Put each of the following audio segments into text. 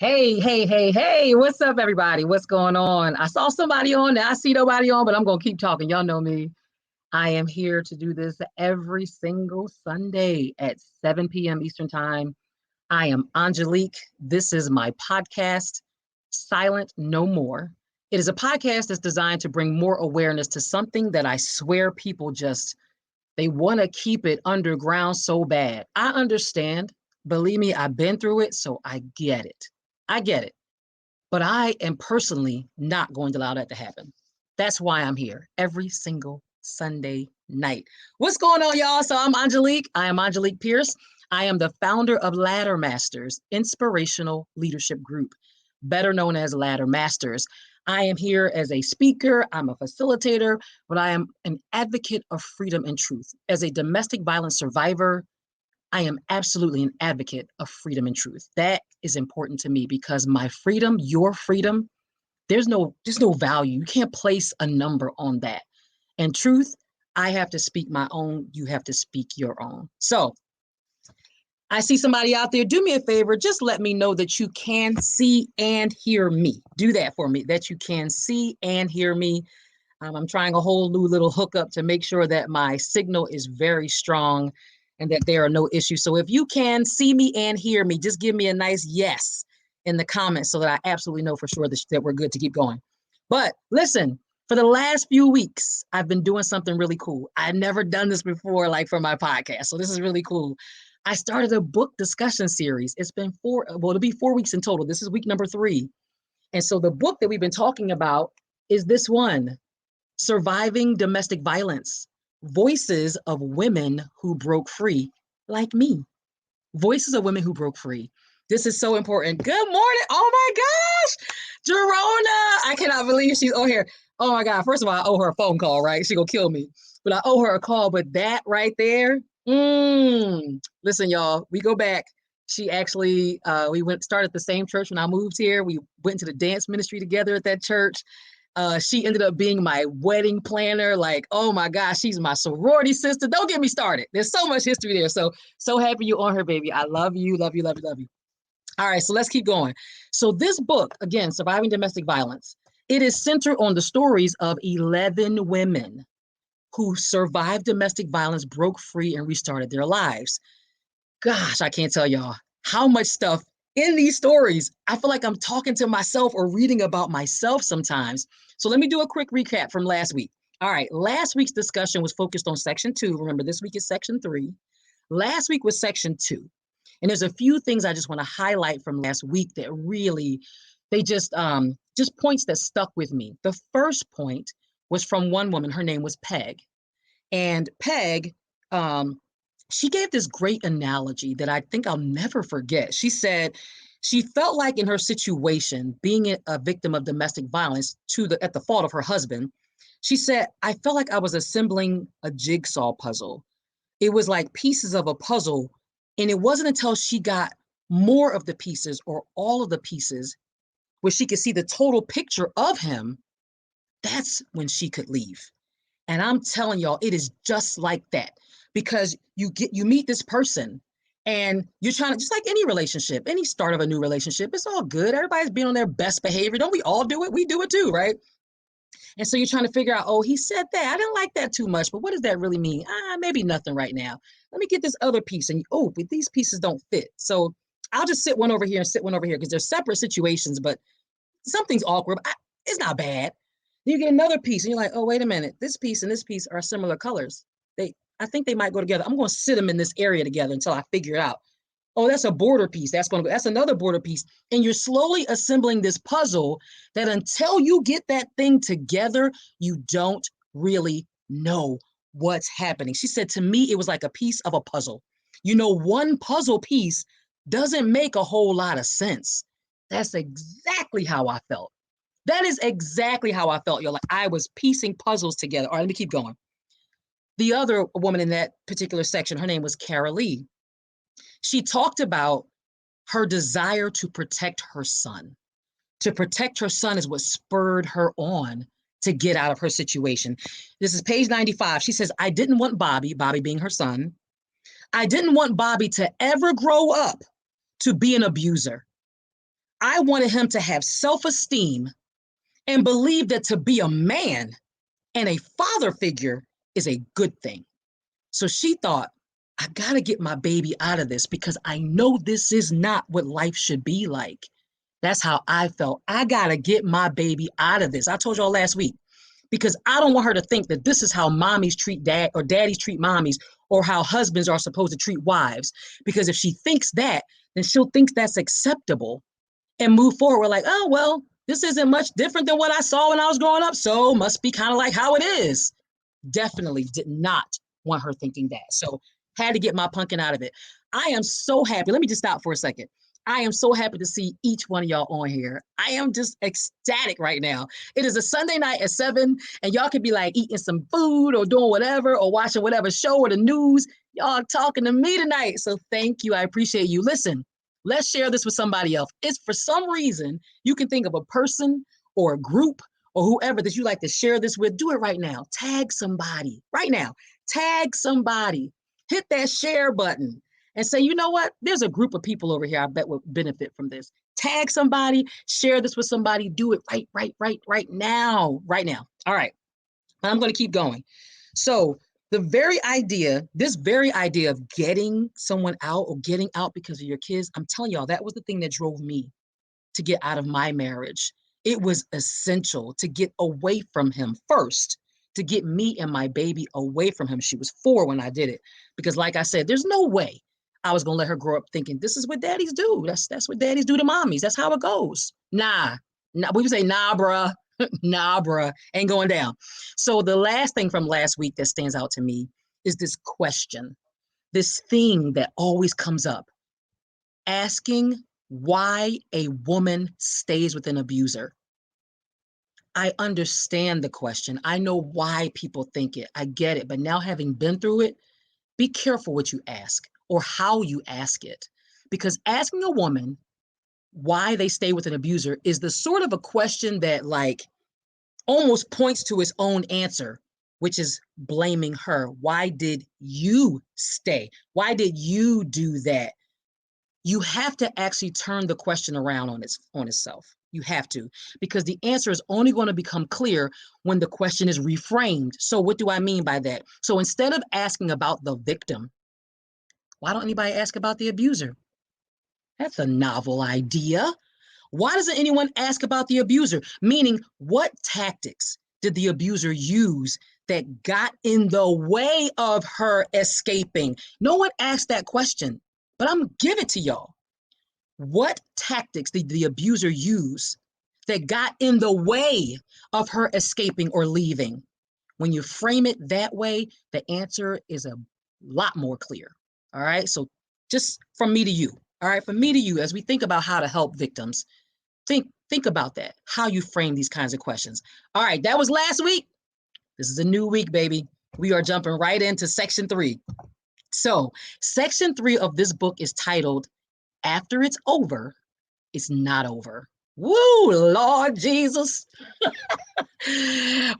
Hey, what's up, everybody? What's going on? I saw somebody on there. I see nobody on, but I'm going to keep talking. Y'all know me. I am here to do this every single Sunday at 7 p.m. Eastern Time. I am Angelique. This is my podcast, Silent No More. It is a podcast that's designed to bring more awareness to something that I swear people just, they want to keep it underground so bad. I understand. Believe me, I've been through it, so I get it. I get it. But I am personally not going to allow that to happen. That's why I'm here every single Sunday night. What's going on, y'all? So I'm Angelique. I am Angelique Pierce. I am the founder of Ladder Masters Inspirational Leadership Group, better known as Ladder Masters. I am here as a speaker, I'm a facilitator, but I am an advocate of freedom and truth. As a domestic violence survivor, I am absolutely an advocate of freedom and truth. That is important to me because my freedom, your freedom, there's no value. You can't place a number on that. And truth, I have to speak my own, you have to speak your own. So I see somebody out there. Do me a favor, just let me know that you can see and hear me. Do that for me, that you can see and hear me. I'm trying a whole new little hookup to make sure that my signal is very strong and that there are no issues. So if you can see me and hear me, just give me a nice yes in the comments so that I absolutely know for sure that we're good to keep going. But listen, for the last few weeks, I've been doing something really cool. I've never done this before, like for my podcast. So this is really cool. I started a book discussion series. It's been it'll be 4 weeks in total. This is week number 3. And so the book that we've been talking about is this one, Surviving Domestic Violence, Voices of Women Who Broke Free, like me. Voices of Women Who Broke Free. This is so important. Good morning. Oh my gosh. Jerona. I cannot believe she's on here. Oh my God. First of all, I owe her a phone call, right? She gonna kill me. But I owe her a call. But that right there, listen, y'all, we go back. She actually, we started the same church when I moved here. We went to the dance ministry together at that church. She ended up being my wedding planner. Like, oh my gosh, she's my sorority sister. Don't get me started. There's so much history there. So happy you on her, baby. I love you, love you, love you, love you. All right, so let's keep going. So this book, again, Surviving Domestic Violence, it is centered on the stories of 11 women who survived domestic violence, broke free, and restarted their lives. Gosh, I can't tell y'all how much stuff in these stories. I feel like I'm talking to myself or reading about myself sometimes. So let me do a quick recap from last week. All right, last week's discussion was focused on section 2. Remember, this week is section 3. Last week was section 2. And there's a few things I just want to highlight from last week that really, they just points that stuck with me. The first point was from one woman. Her name was Peg. And Peg, she gave this great analogy that I think I'll never forget. She said she felt like in her situation, being a victim of domestic violence at the fault of her husband, she said, I felt like I was assembling a jigsaw puzzle. It was like pieces of a puzzle. And it wasn't until she got more of the pieces or all of the pieces where she could see the total picture of him, that's when she could leave. And I'm telling y'all, it is just like that, because you meet this person and you're trying to, just like any relationship, any start of a new relationship, it's all good. Everybody's being on their best behavior. Don't we all do it? We do it too, right? And so you're trying to figure out, oh, he said that. I didn't like that too much, but what does that really mean? Maybe nothing right now. Let me get this other piece. And but these pieces don't fit. So I'll just sit one over here and sit one over here because they're separate situations, but something's awkward. It's not bad. Then you get another piece and you're like, oh, wait a minute. This piece and this piece are similar colors. I think they might go together. I'm going to sit them in this area together until I figure it out. Oh, that's a border piece. That's another border piece. And you're slowly assembling this puzzle that until you get that thing together, you don't really know what's happening. She said, to me, it was like a piece of a puzzle. One puzzle piece doesn't make a whole lot of sense. That's exactly how I felt. That is exactly how I felt. You're like, I was piecing puzzles together. All right, let me keep going. The other woman in that particular section, her name was Cara Lee. She talked about her desire to protect her son. To protect her son is what spurred her on to get out of her situation. This is page 95. She says, I didn't want Bobby being her son, I didn't want Bobby to ever grow up to be an abuser. I wanted him to have self-esteem and believe that to be a man and a father figure is a good thing. So she thought, I gotta get my baby out of this because I know this is not what life should be like. That's how I felt. I gotta get my baby out of this. I told y'all last week, because I don't want her to think that this is how mommies treat dad or daddies treat mommies or how husbands are supposed to treat wives. Because if she thinks that, then she'll think that's acceptable and move forward. We're like, oh, well, this isn't much different than what I saw when I was growing up. So must be kind of like how it is. Definitely did not want her thinking that. So had to get my pumpkin out of it. I am so happy. Let me just stop for a second. I am so happy to see each one of y'all on here. I am just ecstatic right now. It is a Sunday night at 7, and y'all could be like eating some food or doing whatever or watching whatever show or the news. Y'all talking to me tonight. So thank you. I appreciate you. Listen, let's share this with somebody else. It's for some reason you can think of a person or a group or whoever that you like to share this with. Do it right now. Tag somebody right now. Tag somebody. Hit that share button and say, you know what? There's a group of people over here I bet would benefit from this. Tag somebody, share this with somebody, do it right now. Right now. All right. I'm going to keep going. So this very idea of getting someone out or getting out because of your kids, I'm telling y'all, that was the thing that drove me to get out of my marriage. It was essential to get away from him first, to get me and my baby away from him. She was 4 when I did it. Because like I said, there's no way I was gonna let her grow up thinking this is what daddies do. That's what daddies do to mommies. That's how it goes. Nah. We would say, nah, bruh. Nah, bruh. Ain't going down. So the last thing from last week that stands out to me is this question, this thing that always comes up, asking why a woman stays with an abuser. I understand the question. I know why people think it. I get it. But now, having been through it, be careful what you ask or how you ask it. Because asking a woman why they stay with an abuser is the sort of a question that, like, almost points to its own answer, which is blaming her. Why did you stay? Why did you do that? You have to actually turn the question around on itself. You have to, because the answer is only going to become clear when the question is reframed. So what do I mean by that? So instead of asking about the victim, why don't anybody ask about the abuser? That's a novel idea. Why doesn't anyone ask about the abuser? Meaning, what tactics did the abuser use that got in the way of her escaping? No one asked that question, but I'm gonna give it to y'all. What tactics did the abuser use that got in the way of her escaping or leaving? When you frame it that way, the answer is a lot more clear. All right. So just from me to you. All right. From me to you, as we think about how to help victims, think about that, how you frame these kinds of questions. All right. That was last week. This is a new week, baby. We are jumping right into section 3. So section 3 of this book is titled, After It's Over, It's Not Over. Woo, Lord Jesus.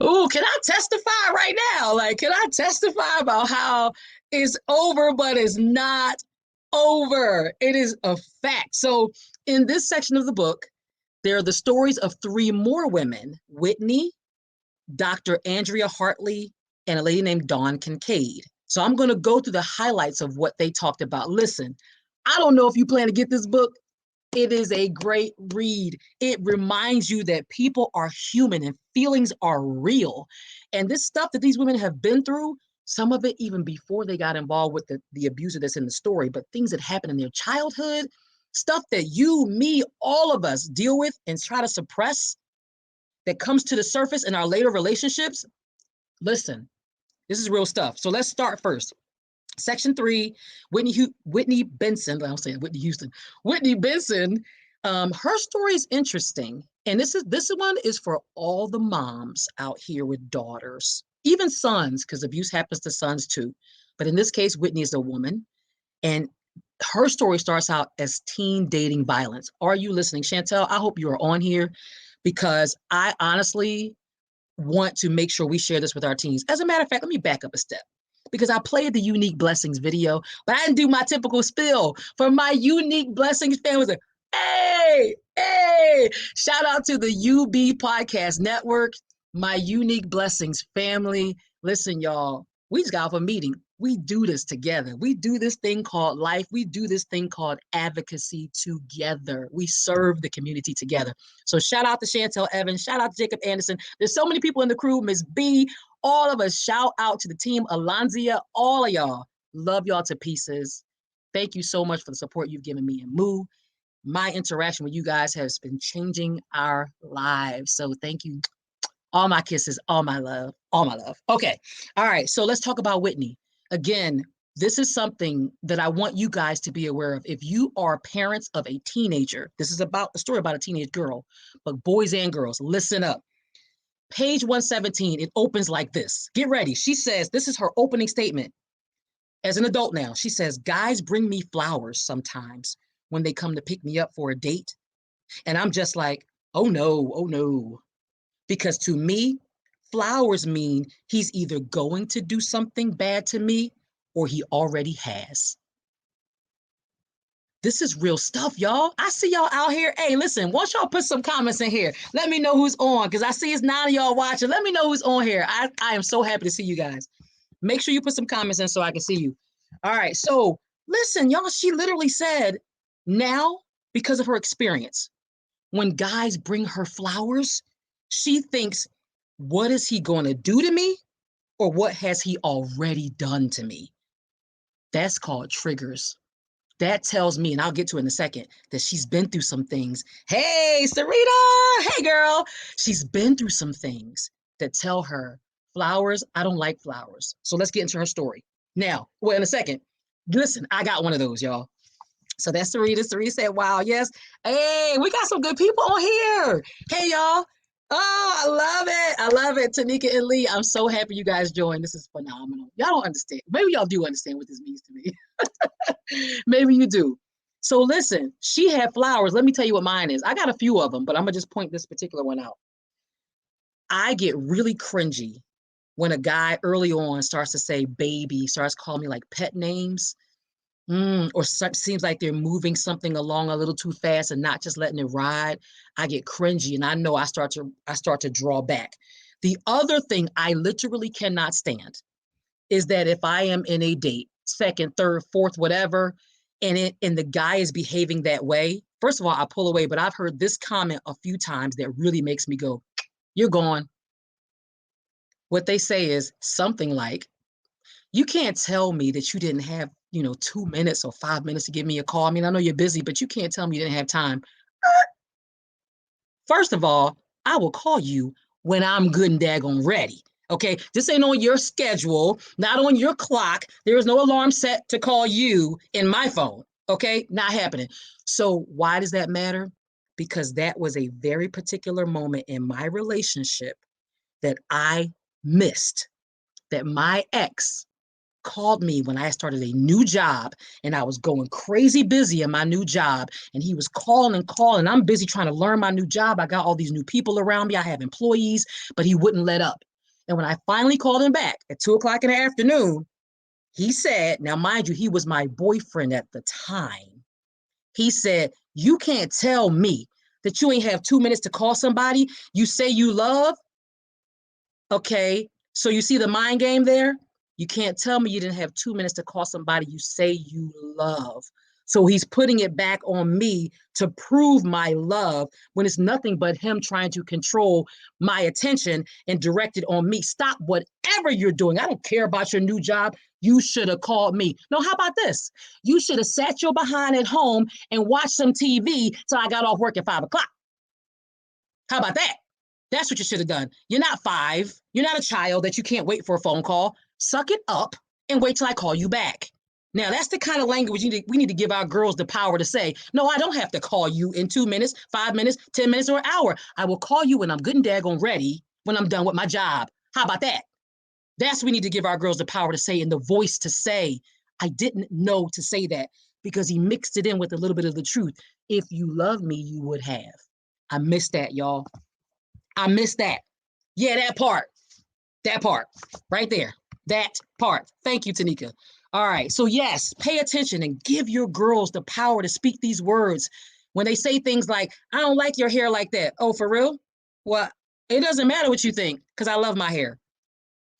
Ooh, can I testify right now? Like, can I testify about how it's over, but it's not over? It is a fact. So in this section of the book, there are the stories of 3 more women, Whitney, Dr. Andrea Hartley, and a lady named Dawn Kincaid. So I'm going to go through the highlights of what they talked about. Listen, I don't know if you plan to get this book. It is a great read. It reminds you that people are human and feelings are real. And this stuff that these women have been through, some of it even before they got involved with the abuser that's in the story, but things that happen in their childhood, stuff that you, me, all of us deal with and try to suppress that comes to the surface in our later relationships. Listen, this is real stuff. So let's start first. Section 3, Whitney Benson, I'm saying Whitney Houston, Whitney Benson, her story is interesting. And this one is for all the moms out here with daughters, even sons, because abuse happens to sons too. But in this case, Whitney is a woman, and her story starts out as teen dating violence. Are you listening, Chantel? I hope you are on here, because I honestly want to make sure we share this with our teens. As a matter of fact, let me back up a step, because I played the Unique Blessings video, but I didn't do my typical spill for my Unique Blessings family. Hey, shout out to the UB Podcast Network, my Unique Blessings family. Listen, y'all, we just got off a meeting. We do this together. We do this thing called life. We do this thing called advocacy together. We serve the community together. So shout out to Chantel Evans. Shout out to Jacob Anderson. There's so many people in the crew. Miss B, all of us. Shout out to the team. Alonzia, all of y'all. Love y'all to pieces. Thank you so much for the support you've given me and Moo. My interaction with you guys has been changing our lives. So thank you. All my kisses, all my love, all my love. Okay. All right. So let's talk about Whitney. Again, this is something that I want you guys to be aware of. If you are parents of a teenager, this is about a story about a teenage girl, but boys and girls, listen up. Page 117, it opens like this. Get ready. She says, this is her opening statement. As an adult now, she says, guys bring me flowers sometimes when they come to pick me up for a date. And I'm just like, oh no. Because to me, flowers mean he's either going to do something bad to me or he already has. This is real stuff, y'all. I see y'all out here. Hey, listen, once y'all put some comments in here, let me know who's on, because I see it's 9 of y'all watching. Let me know who's on here. I am so happy to see you guys. Make sure you put some comments in so I can see you. All right, so listen, y'all, she literally said, now, because of her experience, when guys bring her flowers, she thinks, what is he going to do to me? Or what has he already done to me? That's called triggers. That tells me, and I'll get to it in a second, that she's been through some things. Hey, Sarita, hey, girl. She's been through some things that tell her, flowers, I don't like flowers. So let's get into her story. Now, well, in a second, listen, I got one of those, y'all. So that's Sarita. Sarita said, wow, yes. Hey, we got some good people on here. Hey, y'all. Oh, I love it. I love it. Tanika and Lee, I'm so happy you guys joined. This is phenomenal. Y'all don't understand. Maybe y'all do understand what this means to me. Maybe you do. So listen, she had flowers. Let me tell you what mine is. I got a few of them, but I'm going to just point this particular one out. I get really cringy when a guy early on starts to say baby, starts calling me like pet names. Or seems like they're moving something along a little too fast and not just letting it ride. I get cringy, and I know I start to draw back. The other thing I literally cannot stand is that if I am in a date, second, third, fourth, whatever, and the guy is behaving that way, first of all, I pull away. But I've heard this comment a few times that really makes me go, "You're gone." What they say is something like, you can't tell me that you didn't have, 2 minutes or 5 minutes to give me a call. I mean, I know you're busy, but you can't tell me you didn't have time. First of all, I will call you when I'm good and daggone ready. Okay, this ain't on your schedule, not on your clock. There is no alarm set to call you in my phone. Okay, not happening. So why does that matter? Because that was a very particular moment in my relationship that I missed, that my ex called me when I started a new job and I was going crazy busy in my new job. And he was calling and calling. I'm busy trying to learn my new job. I got all these new people around me. I have employees, but he wouldn't let up. And when I finally called him back at 2:00 in the afternoon, he said, now mind you, he was my boyfriend at the time. He said, you can't tell me that you ain't have 2 minutes to call somebody you say you love. Okay, so you see the mind game there? You can't tell me you didn't have 2 minutes to call somebody you say you love. So he's putting it back on me to prove my love when it's nothing but him trying to control my attention and direct it on me. Stop whatever you're doing. I don't care about your new job. You should have called me. No, how about this? You should have sat your behind at home and watched some TV till I got off work at 5:00. How about that? That's what you should have done. You're not 5. You're not a child that you can't wait for a phone call. Suck it up and wait till I call you back. Now, that's the kind of language we need to give our girls the power to say, no, I don't have to call you in 2 minutes, 5 minutes, 10 minutes, or an hour. I will call you when I'm good and daggone ready, when I'm done with my job. How about that? That's what we need to give our girls the power to say and the voice to say. I didn't know to say that because he mixed it in with a little bit of the truth. If you love me, you would have. I missed that, y'all. I missed that. Yeah, that part right there, that part. Thank you, Tanika. All right, so yes, pay attention and give your girls the power to speak these words. When they say things like, I don't like your hair like that. Oh, for real? Well, it doesn't matter what you think because I love my hair.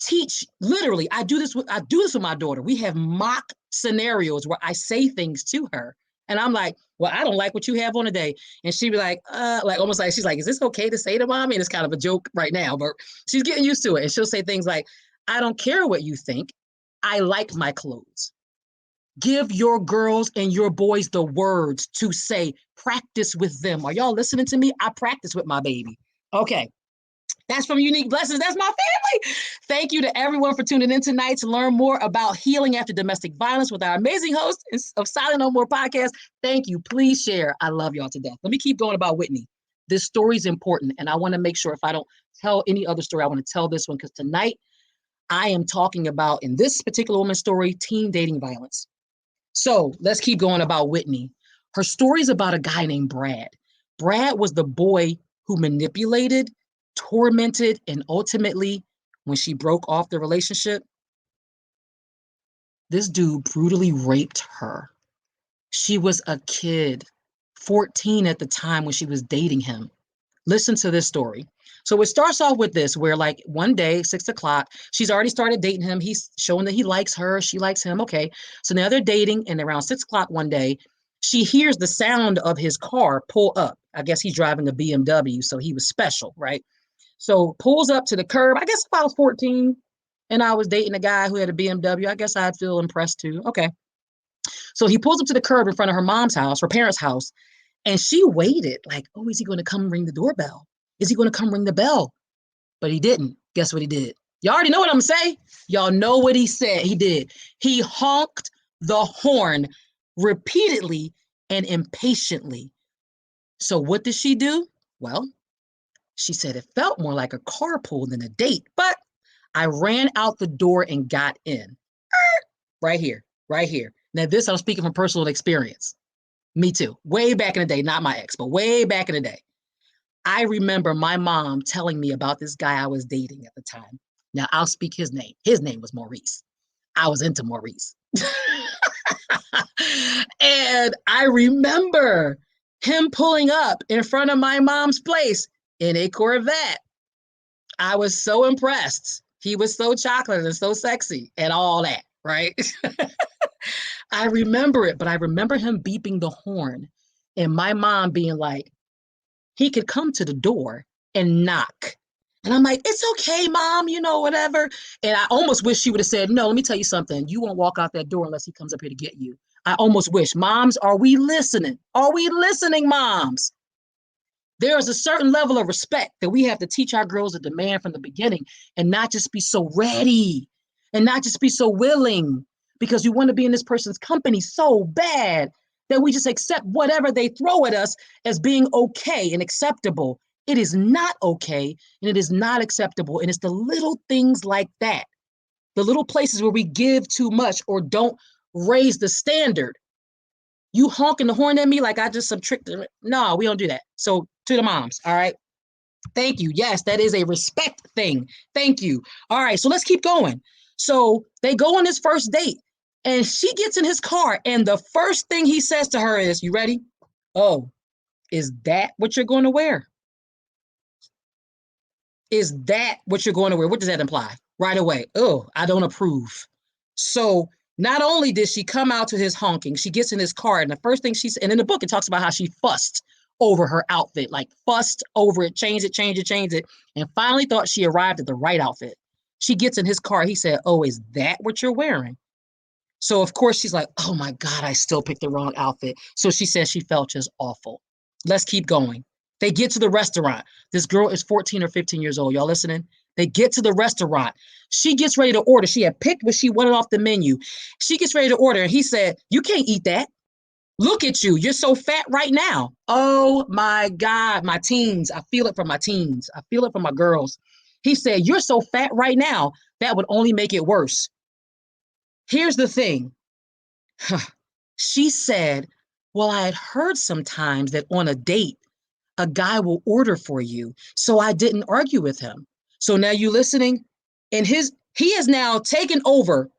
Teach, literally, I do this with my daughter. We have mock scenarios where I say things to her. And I'm like, well, I don't like what you have on today. And she'd be like almost like, she's like, is this okay to say to mommy? And it's kind of a joke right now, but she's getting used to it. And she'll say things like, I don't care what you think. I like my clothes. Give your girls and your boys the words to say, practice with them. Are y'all listening to me? I practice with my baby. Okay. That's from Unique Blessings. That's my family. Thank you to everyone for tuning in tonight to learn more about healing after domestic violence with our amazing host of Silent No More podcast. Thank you. Please share. I love y'all to death. Let me keep going about Whitney. This story is important, and I want to make sure if I don't tell any other story, I want to tell this one because tonight I am talking about, in this particular woman's story, teen dating violence. So let's keep going about Whitney. Her story is about a guy named Brad. Brad was the boy who manipulated, tormented, and ultimately, when she broke off the relationship, this dude brutally raped her. She was a kid, 14 at the time when she was dating him. Listen to this story. So it starts off with this, where like one day, 6 o'clock, she's already started dating him. He's showing that he likes her. She likes him. Okay. So now they're dating, and around 6 o'clock one day, she hears the sound of his car pull up. I guess he's driving a BMW, so he was special, right? So pulls up to the curb. I guess if I was 14 and I was dating a guy who had a BMW, I guess I'd feel impressed too. Okay. So he pulls up to the curb in front of her mom's house, her parents' house, and she waited like, oh, is he going to come ring the doorbell? Is he going to come ring the bell? But he didn't. Guess what he did? Y'all already know what I'm going to say. Y'all know what he said. He did. He honked the horn repeatedly and impatiently. So what did she do? Well, she said it felt more like a carpool than a date, but I ran out the door and got in. Right here, right here. Now, this I'm speaking from personal experience. Me too. Way back in the day, not my ex, but way back in the day. I remember my mom telling me about this guy I was dating at the time. Now, I'll speak his name. His name was Maurice. I was into Maurice. And I remember him pulling up in front of my mom's place in a Corvette. I was so impressed. He was so chocolate and so sexy and all that, right? I remember it, but I remember him beeping the horn and my mom being like, he could come to the door and knock. And I'm like, it's okay, mom, whatever. And I almost wish she would have said, no, let me tell you something. You won't walk out that door unless he comes up here to get you. I almost wish. Moms, are we listening? Are we listening, moms? There is a certain level of respect that we have to teach our girls to demand from the beginning and not just be so ready and not just be so willing because we want to be in this person's company so bad that we just accept whatever they throw at us as being okay and acceptable. It is not okay and it is not acceptable. And it's the little things like that, the little places where we give too much or don't raise the standard. You honking the horn at me like I just some trick. No, we don't do that. So to the moms, all right? Thank you. Yes, that is a respect thing. Thank you. All right, so let's keep going. So they go on this first date, and she gets in his car, and the first thing he says to her is, you ready? Oh, is that what you're going to wear? Is that what you're going to wear? What does that imply? Right away. Oh, I don't approve. So not only did she come out to his honking, she gets in his car, and the first thing she said, and in the book, it talks about how she fussed over her outfit, like fussed over it, changed it, and finally thought she arrived at the right outfit. She gets in his car. He said, oh, is that what you're wearing? So, of course, she's like, oh my God, I still picked the wrong outfit. So she says she felt just awful. Let's keep going. They get to the restaurant. This girl is 14 or 15 years old. Y'all listening? They get to the restaurant. She gets ready to order. She had picked what she wanted off the menu. She gets ready to order. And he said, you can't eat that. Look at you. You're so fat right now. Oh my God, my teens. I feel it from my teens. I feel it from my girls. He said, you're so fat right now. That would only make it worse. Here's the thing. She said, well, I had heard sometimes that on a date, a guy will order for you. So I didn't argue with him. So now you listening? And he has now taken over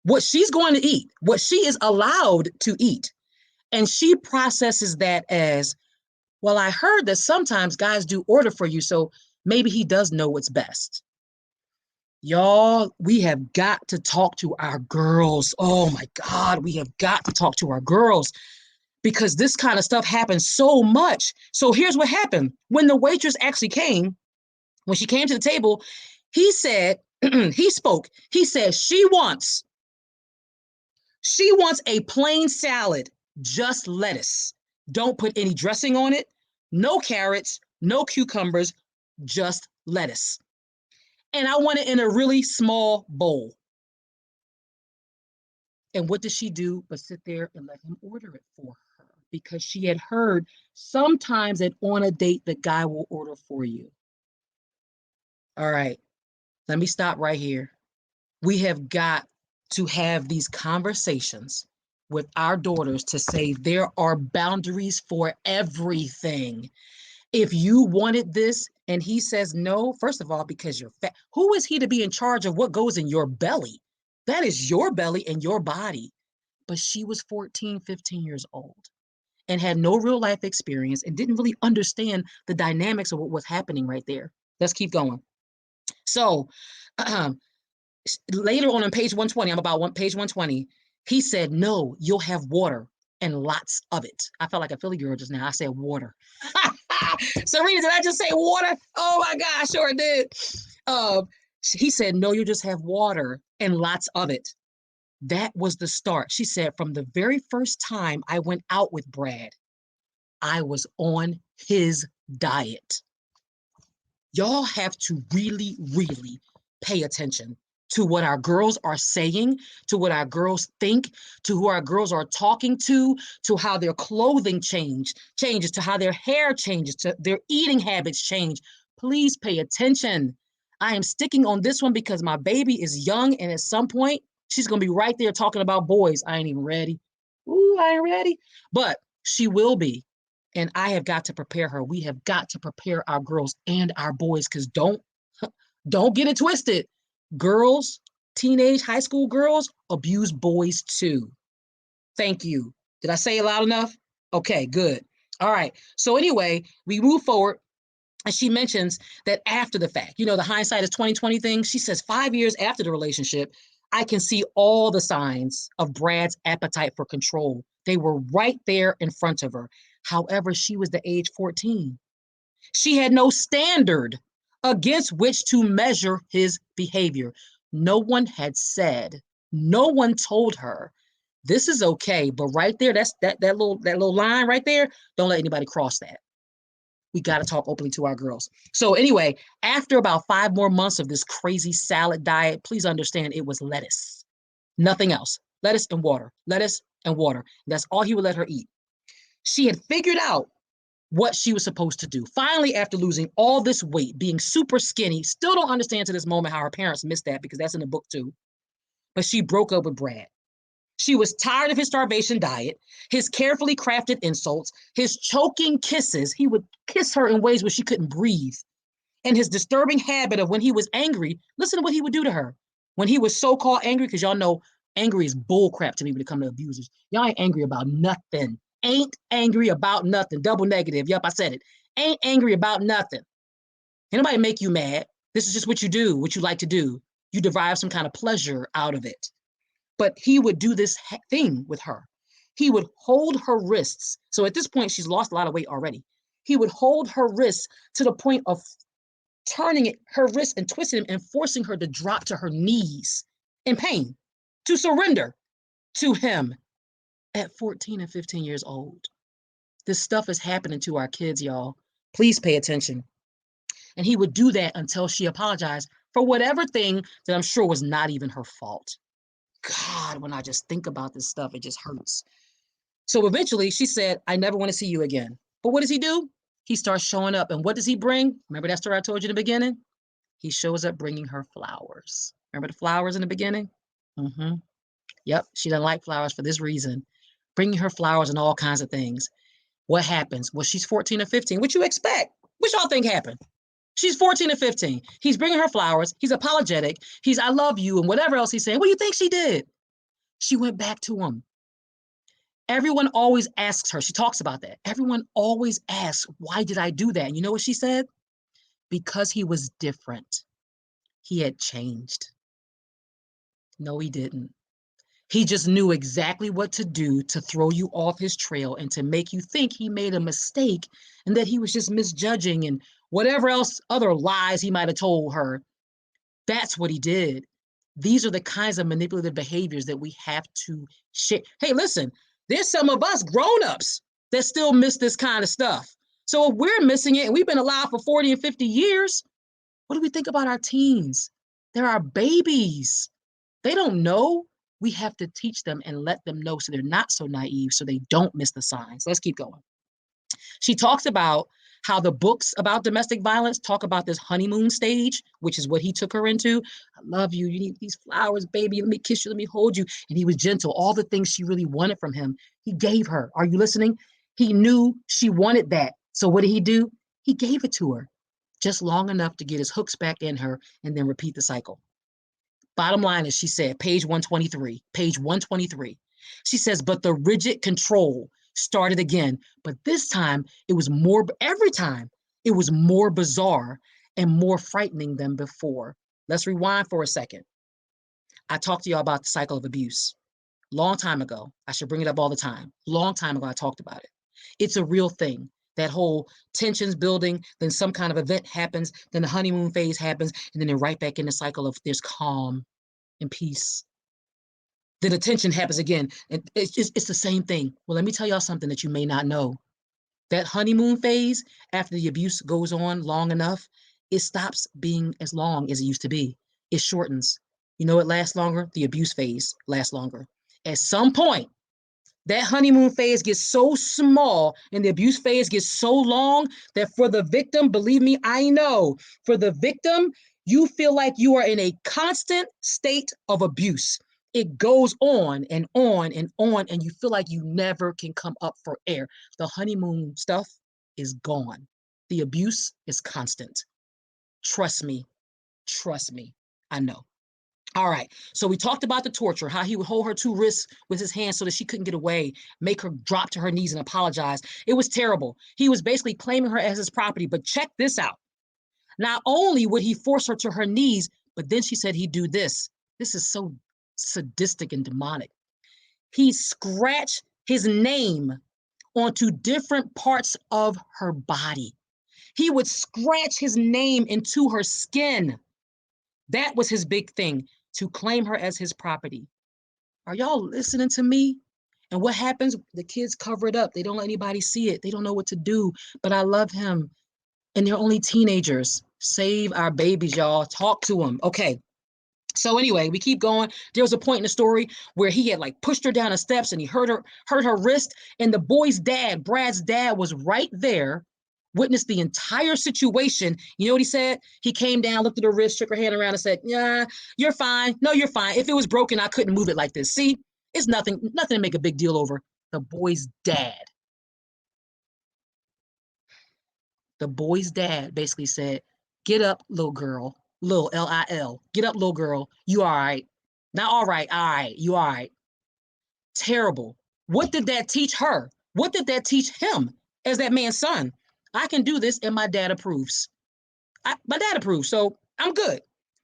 what she's going to eat, what she is allowed to eat. And she processes that as, Well, I heard that sometimes guys do order for you, so maybe he does know what's best. Y'all, we have got to talk to our girls. Oh my God, we have got to talk to our girls because this kind of stuff happens so much. So here's what happened. When the waitress actually came, when she came to the table, he said, he spoke. He said, she wants a plain salad, just lettuce. Don't put any dressing on it, no carrots, no cucumbers, just lettuce. And I want it in a really small bowl. And what did she do but sit there and let him order it for her? Because she had heard sometimes that on a date, the guy will order for you. All right, let me stop right here. We have got to have these conversations with our daughters to say there are boundaries for everything. If you wanted this and he says no, first of all, because you're fat, who is he to be in charge of what goes in your belly? That is your belly and your body. But she was 14, 15 years old and had no real life experience and didn't really understand the dynamics of what was happening right there. Let's keep going. So, later on page 120, I'm about page 120, he said, no, you'll have water and lots of it. I felt like a Philly girl just now. I said water. Serena, did I just say water? Oh my God, I sure did. He said, no, you just have water and lots of it. That was the start. She said, from the very first time I went out with Brad, I was on his diet. Y'all have to really, really pay attention to what our girls are saying, to what our girls think, to who our girls are talking to how their clothing changes, to how their hair changes, to their eating habits change. Please pay attention. I am sticking on this one because my baby is young and at some point she's going to be right there talking about boys. I ain't even ready. Ooh, I ain't ready. But she will be. And I have got to prepare her. We have got to prepare our girls and our boys because don't get it twisted. Girls, teenage high school girls abuse boys too. Thank you. Did I say it loud enough? Okay, good. All right. So anyway, we move forward. And she mentions that after the fact, the hindsight is 2020 thing. She says 5 years after the relationship, I can see all the signs of Brad's appetite for control. They were right there in front of her. However, she was the age 14. She had no standard against which to measure his behavior. No one had said, no one told her this is okay, but right there, that's that little line right there. Don't let anybody cross that. We got to talk openly to our girls. So anyway, after about 5 more months of this crazy salad diet, please understand it was lettuce, nothing else. Lettuce and water, lettuce and water. That's all he would let her eat. She had figured out what she was supposed to do. Finally, after losing all this weight, being super skinny, still don't understand to this moment how her parents missed that because that's in the book too. But she broke up with Brad. She was tired of his starvation diet, his carefully crafted insults, his choking kisses. He would kiss her in ways where she couldn't breathe. And his disturbing habit of when he was angry, listen to what he would do to her. When he was so-called angry, because y'all know angry is bullcrap to me when it comes to abusers. Y'all ain't angry about nothing. Ain't angry about nothing. Double negative. Yep, I said it. Ain't angry about nothing. Ain't nobody make you mad. This is just what you do, what you like to do. You derive some kind of pleasure out of it. But he would do this thing with her. He would hold her wrists. So at this point, she's lost a lot of weight already. He would hold her wrists to the point of turning her wrist and twisting them and forcing her to drop to her knees in pain, to surrender to him at 14 and 15 years old. This stuff is happening to our kids, y'all. Please pay attention. And he would do that until she apologized for whatever thing that I'm sure was not even her fault. God, when I just think about this stuff, it just hurts. So eventually she said, I never want to see you again. But what does he do? He starts showing up. And what does he bring? Remember that story I told you in the beginning? He shows up bringing her flowers. Remember the flowers in the beginning? Mm-hmm. Yep, she doesn't like flowers for this reason. Bringing her flowers and all kinds of things. What happens? Well, she's 14 or 15. What you expect? What y'all think happened? She's 14 or 15. He's bringing her flowers. He's apologetic. He's, I love you, and whatever else he's saying. What do you think she did? She went back to him. Everyone always asks her, she talks about that. Everyone always asks, why did I do that? And you know what she said? Because he was different. He had changed. No, he didn't. He just knew exactly what to do to throw you off his trail and to make you think he made a mistake and that he was just misjudging and whatever else other lies he might have told her. That's what he did. These are the kinds of manipulative behaviors that we have to share. Hey, listen, there's some of us grown-ups that still miss this kind of stuff. So if we're missing it and we've been alive for 40 and 50 years, what do we think about our teens? They're our babies. They don't know. We have to teach them and let them know so they're not so naive, so they don't miss the signs. Let's keep going. She talks about how the books about domestic violence talk about this honeymoon stage, which is what he took her into. I love you. You need these flowers, baby. Let me kiss you. Let me hold you. And he was gentle. All the things she really wanted from him, he gave her. Are you listening? He knew she wanted that. So what did he do? He gave it to her just long enough to get his hooks back in her and then repeat the cycle. Bottom line is, she said, page 123, page 123. She says, but the rigid control started again, but this time it was more, every time it was more bizarre and more frightening than before. Let's rewind for a second. I talked to y'all about the cycle of abuse. Long time ago. I should bring it up all the time. Long time ago, I talked about it. It's a real thing. That whole tensions building, then some kind of event happens, then the honeymoon phase happens, and then they're right back in the cycle of there's calm and peace. Then the tension happens again. And it's the same thing. Well, let me tell y'all something that you may not know. That honeymoon phase, after the abuse goes on long enough, it stops being as long as it used to be. It shortens. You know, it lasts longer. The abuse phase lasts longer. At some point, that honeymoon phase gets so small and the abuse phase gets so long that for the victim, believe me, I know, for the victim, you feel like you are in a constant state of abuse. It goes on and on and on, and you feel like you never can come up for air. The honeymoon stuff is gone. The abuse is constant. Trust me. Trust me. I know. All right. So we talked about the torture, how he would hold her two wrists with his hands so that she couldn't get away, make her drop to her knees and apologize. It was terrible. He was basically claiming her as his property. But check this out. Not only would he force her to her knees, but then she said he'd do this. This is so sadistic and demonic. He scratched his name onto different parts of her body. He would scratch his name into her skin. That was his big thing, to claim her as his property. Are y'all listening to me? And what happens? The kids cover it up. They don't let anybody see it. They don't know what to do. But I love him. And they're only teenagers. Save our babies, y'all. Talk to them. Okay. So anyway, we keep going. There was a point in the story where he had like pushed her down the steps and he hurt her wrist. And the boy's dad, Brad's dad, was right there, witnessed the entire situation. You know what he said? He came down, looked at her wrist, shook her hand around and said, yeah, you're fine. No, you're fine. If it was broken, I couldn't move it like this. See, it's nothing to make a big deal over. The boy's dad. The boy's dad basically said, get up, little girl. Lil, L-I-L. Get up, little girl. You all right. Not all right. All right. You all right. Terrible. What did that teach her? What did that teach him as that man's son? I can do this and my dad approves. My dad approves. So I'm good.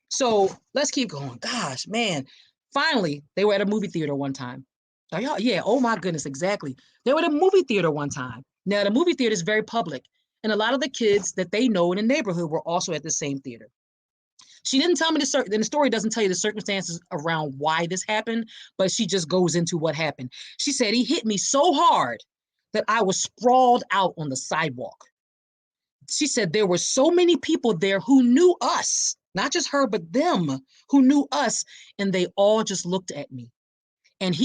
So let's keep going. Gosh, man. Finally, they were at a movie theater one time. Are y'all? Yeah. Oh my goodness. Exactly. They were at a movie theater one time. Now, the movie theater is very public. And a lot of the kids that they know in the neighborhood were also at the same theater. She didn't tell me the story doesn't tell you the circumstances around why this happened, but she just goes into what happened. She said, he hit me so hard that I was sprawled out on the sidewalk. She said there were so many people there who knew us, not just her, but them who knew us, and they all just looked at me. And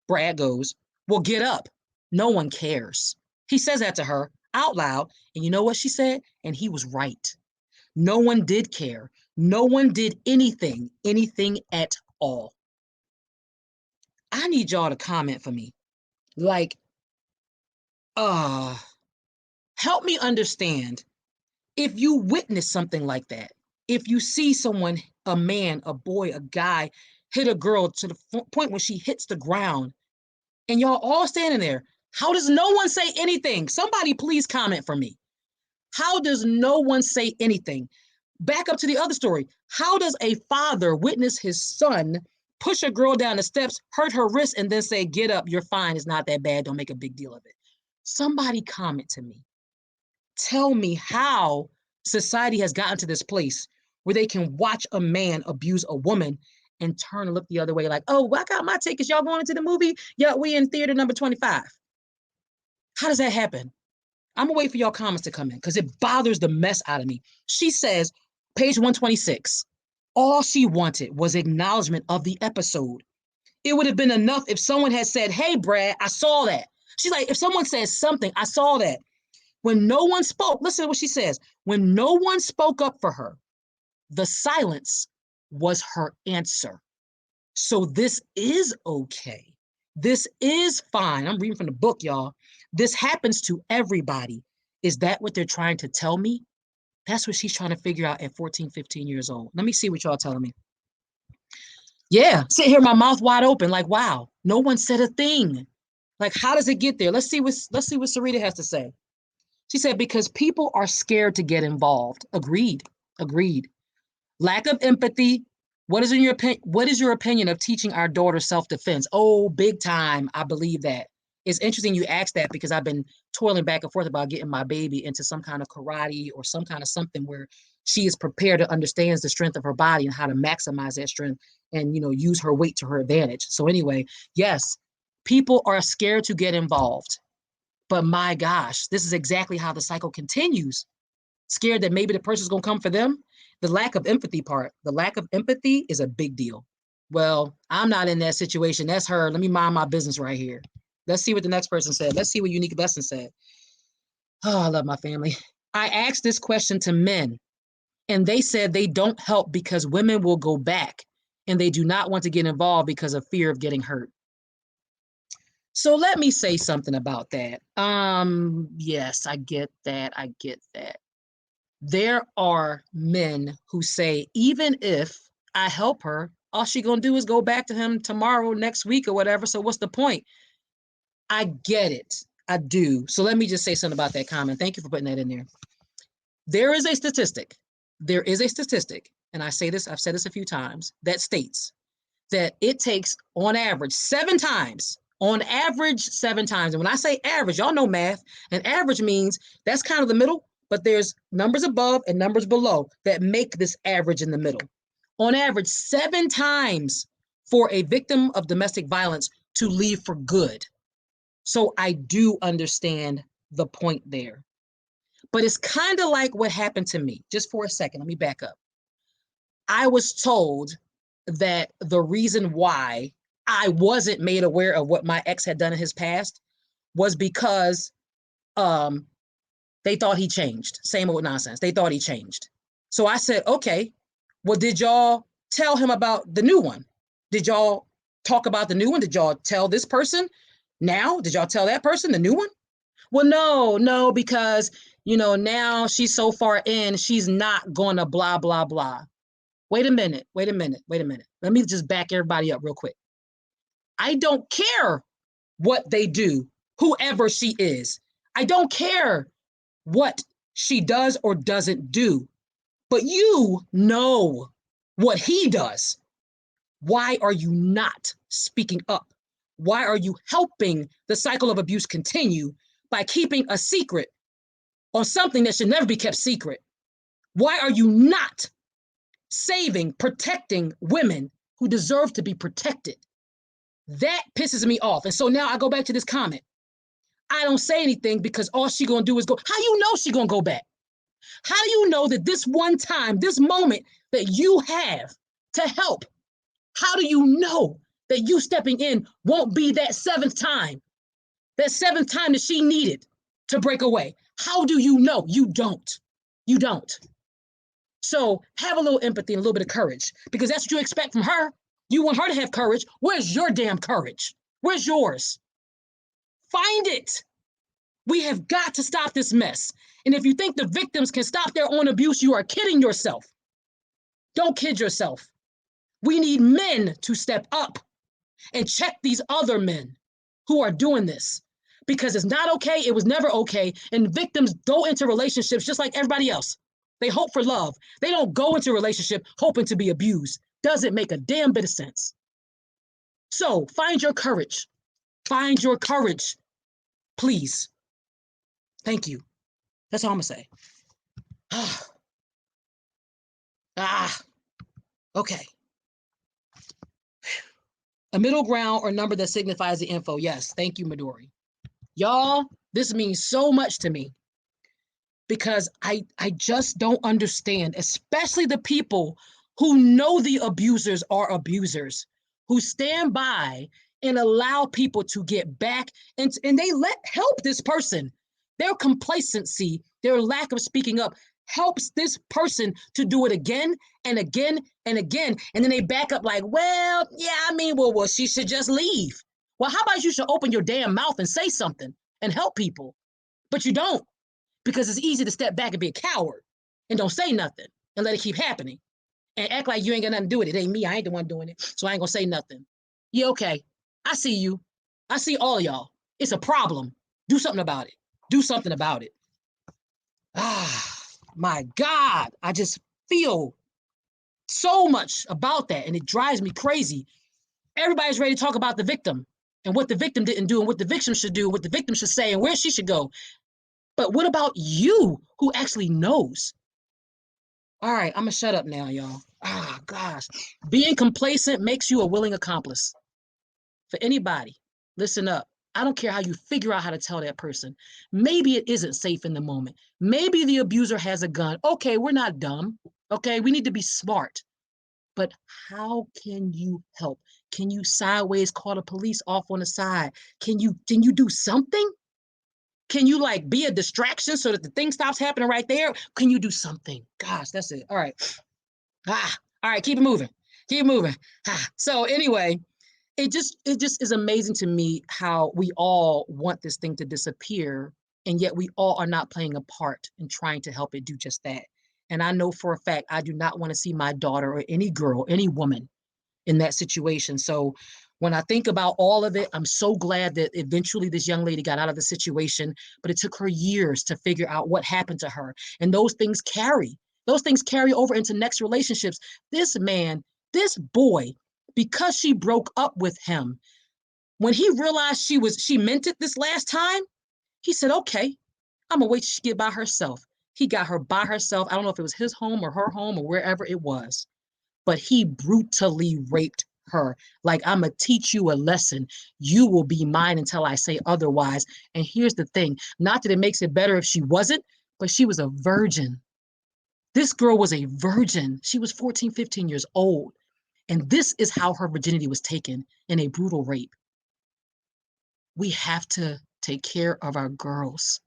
Brad goes, well, get up. No one cares. He says that to her out loud. And you know what she said? And he was right. No one did care. No one did anything at all. I need y'all to comment for me. Like, help me understand. If you witness something like that, if you see someone, a man, a boy, a guy, hit a girl to the point when she hits the ground, And y'all all standing there. How does no one say anything? Somebody please comment for me. How does no one say anything? Back up to the other story. How does a father witness his son push a girl down the steps, hurt her wrist, and then say, get up, you're fine, it's not that bad, don't make a big deal of it? Somebody comment to me. Tell me how society has gotten to this place where they can watch a man abuse a woman and turn and look the other way like, oh, well, I got my tickets. Y'all going into the movie? Yeah, we in theater number 25. How does that happen? I'm gonna wait for y'all comments to come in because it bothers the mess out of me. She says, page 126, all she wanted was acknowledgement of the episode. It would have been enough if someone had said, hey, Brad, I saw that. She's like, if someone says something, I saw that. When no one spoke, listen to what she says. When no one spoke up for her, the silence was her answer. So this is okay. This is fine. I'm reading from the book, y'all. This happens to everybody. Is that what they're trying to tell me? That's what she's trying to figure out at 14, 15 years old. Let me see what y'all telling me. Yeah, sit here, my mouth wide open, like, wow, no one said a thing. Like, how does it get there? Let's see what Sarita has to say. She said, because people are scared to get involved. Agreed. Agreed. Lack of empathy. What is your opinion of teaching our daughter self-defense? Oh, big time. I believe that. It's interesting you asked that because I've been toiling back and forth about getting my baby into some kind of karate or some kind of something where she is prepared to understand the strength of her body and how to maximize that strength and, use her weight to her advantage. So anyway, yes, people are scared to get involved. But my gosh, this is exactly how the cycle continues. Scared that maybe the person's going to come for them. The lack of empathy part, the lack of empathy is a big deal. Well, I'm not in that situation. That's her. Let me mind my business right here. Let's see what the next person said. Let's see what Unique Lesson said. Oh, I love my family. I asked this question to men, and they said they don't help because women will go back and they do not want to get involved because of fear of getting hurt. So let me say something about that. Yes, I get that. I get that. There are men who say, even if I help her, all she gonna do is go back to him tomorrow, next week, or whatever. So what's the point? I get it. I do. So let me just say something about that comment. Thank you for putting that in there. There is a statistic. There is a statistic, and I've said this a few times, that states that it takes on average 7 times. On average, 7 times. And when I say average, y'all know math, and average means that's kind of the middle, but there's numbers above and numbers below that make this average in the middle. On average, 7 times for a victim of domestic violence to leave for good. So I do understand the point there. But it's kind of like what happened to me. Just for a second, let me back up. I was told that the reason why I wasn't made aware of what my ex had done in his past was because they thought he changed. Same old nonsense. They thought he changed. So I said, okay, well, did y'all tell him about the new one? Did y'all talk about the new one? Did y'all tell this person now? Did y'all tell that person the new one? Well, no, because, now she's so far in, she's not going to blah, blah, blah. Wait a minute. Let me just back everybody up real quick. I don't care what they do, whoever she is. I don't care what she does or doesn't do, but you know what he does. Why are you not speaking up? Why are you helping the cycle of abuse continue by keeping a secret on something that should never be kept secret? Why are you not saving, protecting women who deserve to be protected? That pisses me off. And so now I go back to this comment. I don't say anything because all she gonna do is go. How you know she gonna go back? How do you know that this one time, this moment that you have to help, how do you know that you stepping in won't be that 7th time? That 7th time that she needed to break away. How do you know? You don't. You don't. So have a little empathy and a little bit of courage because that's what you expect from her. You want her to have courage. Where's your damn courage? Where's yours? Find it. We have got to stop this mess. And if you think the victims can stop their own abuse, you are kidding yourself. Don't kid yourself. We need men to step up and check these other men. who are doing this because it's not okay. It was never okay. And victims go into relationships just like everybody else. They hope for love. They don't go into a relationship hoping to be abused. Doesn't make a damn bit of sense. So find your courage. Find your courage, please. Thank you. That's all I'm gonna say. Okay. A middle ground or number that signifies the info. Yes, thank you, Midori. Y'all, this means so much to me because I just don't understand, especially the people who know the abusers are abusers, who stand by and allow people to get back and they help this person. Their complacency, their lack of speaking up helps this person to do it again and again and again. And then they back up like, well, yeah, I mean, well, she should just leave. Well, how about you should open your damn mouth and say something and help people? But you don't, because it's easy to step back and be a coward and don't say nothing and let it keep happening and act like you ain't got nothing to do with it. It ain't me. I ain't the one doing it. So I ain't gonna say nothing. Yeah, okay. I see you. I see all of y'all. It's a problem. Do something about it. Do something about it. Ah, my God. I just feel so much about that and it drives me crazy. Everybody's ready to talk about the victim and what the victim didn't do and what the victim should do, what the victim should say and where she should go. But what about you who actually knows? All right, I'm gonna shut up now, y'all. Ah, gosh. Being complacent makes you a willing accomplice. For anybody, listen up. I don't care how you figure out how to tell that person. Maybe it isn't safe in the moment. Maybe the abuser has a gun. Okay, we're not dumb. Okay, we need to be smart. But how can you help? Can you sideways call the police off on the side? Can you do something? Can you like be a distraction so that the thing stops happening right there? Can you do something? Gosh, that's it. All right. All right, keep it moving. Keep it moving. So anyway, it just is amazing to me how we all want this thing to disappear, and yet we all are not playing a part in trying to help it do just that. And I know for a fact I do not want to see my daughter or any girl, any woman in that situation. So when I think about all of it, I'm so glad that eventually this young lady got out of the situation, but it took her years to figure out what happened to her. And those things carry. Those things carry over into next relationships. This man, this boy, because she broke up with him, when he realized she meant it this last time, he said, okay, I'm gonna wait till she get by herself. He got her by herself. I don't know if it was his home or her home or wherever it was, but he brutally raped her. Like, I'm gonna teach you a lesson. You will be mine until I say otherwise. And here's the thing, not that it makes it better if she wasn't, but she was a virgin. This girl was a virgin. She was 14, 15 years old. And this is how her virginity was taken in a brutal rape. We have to take care of our girls.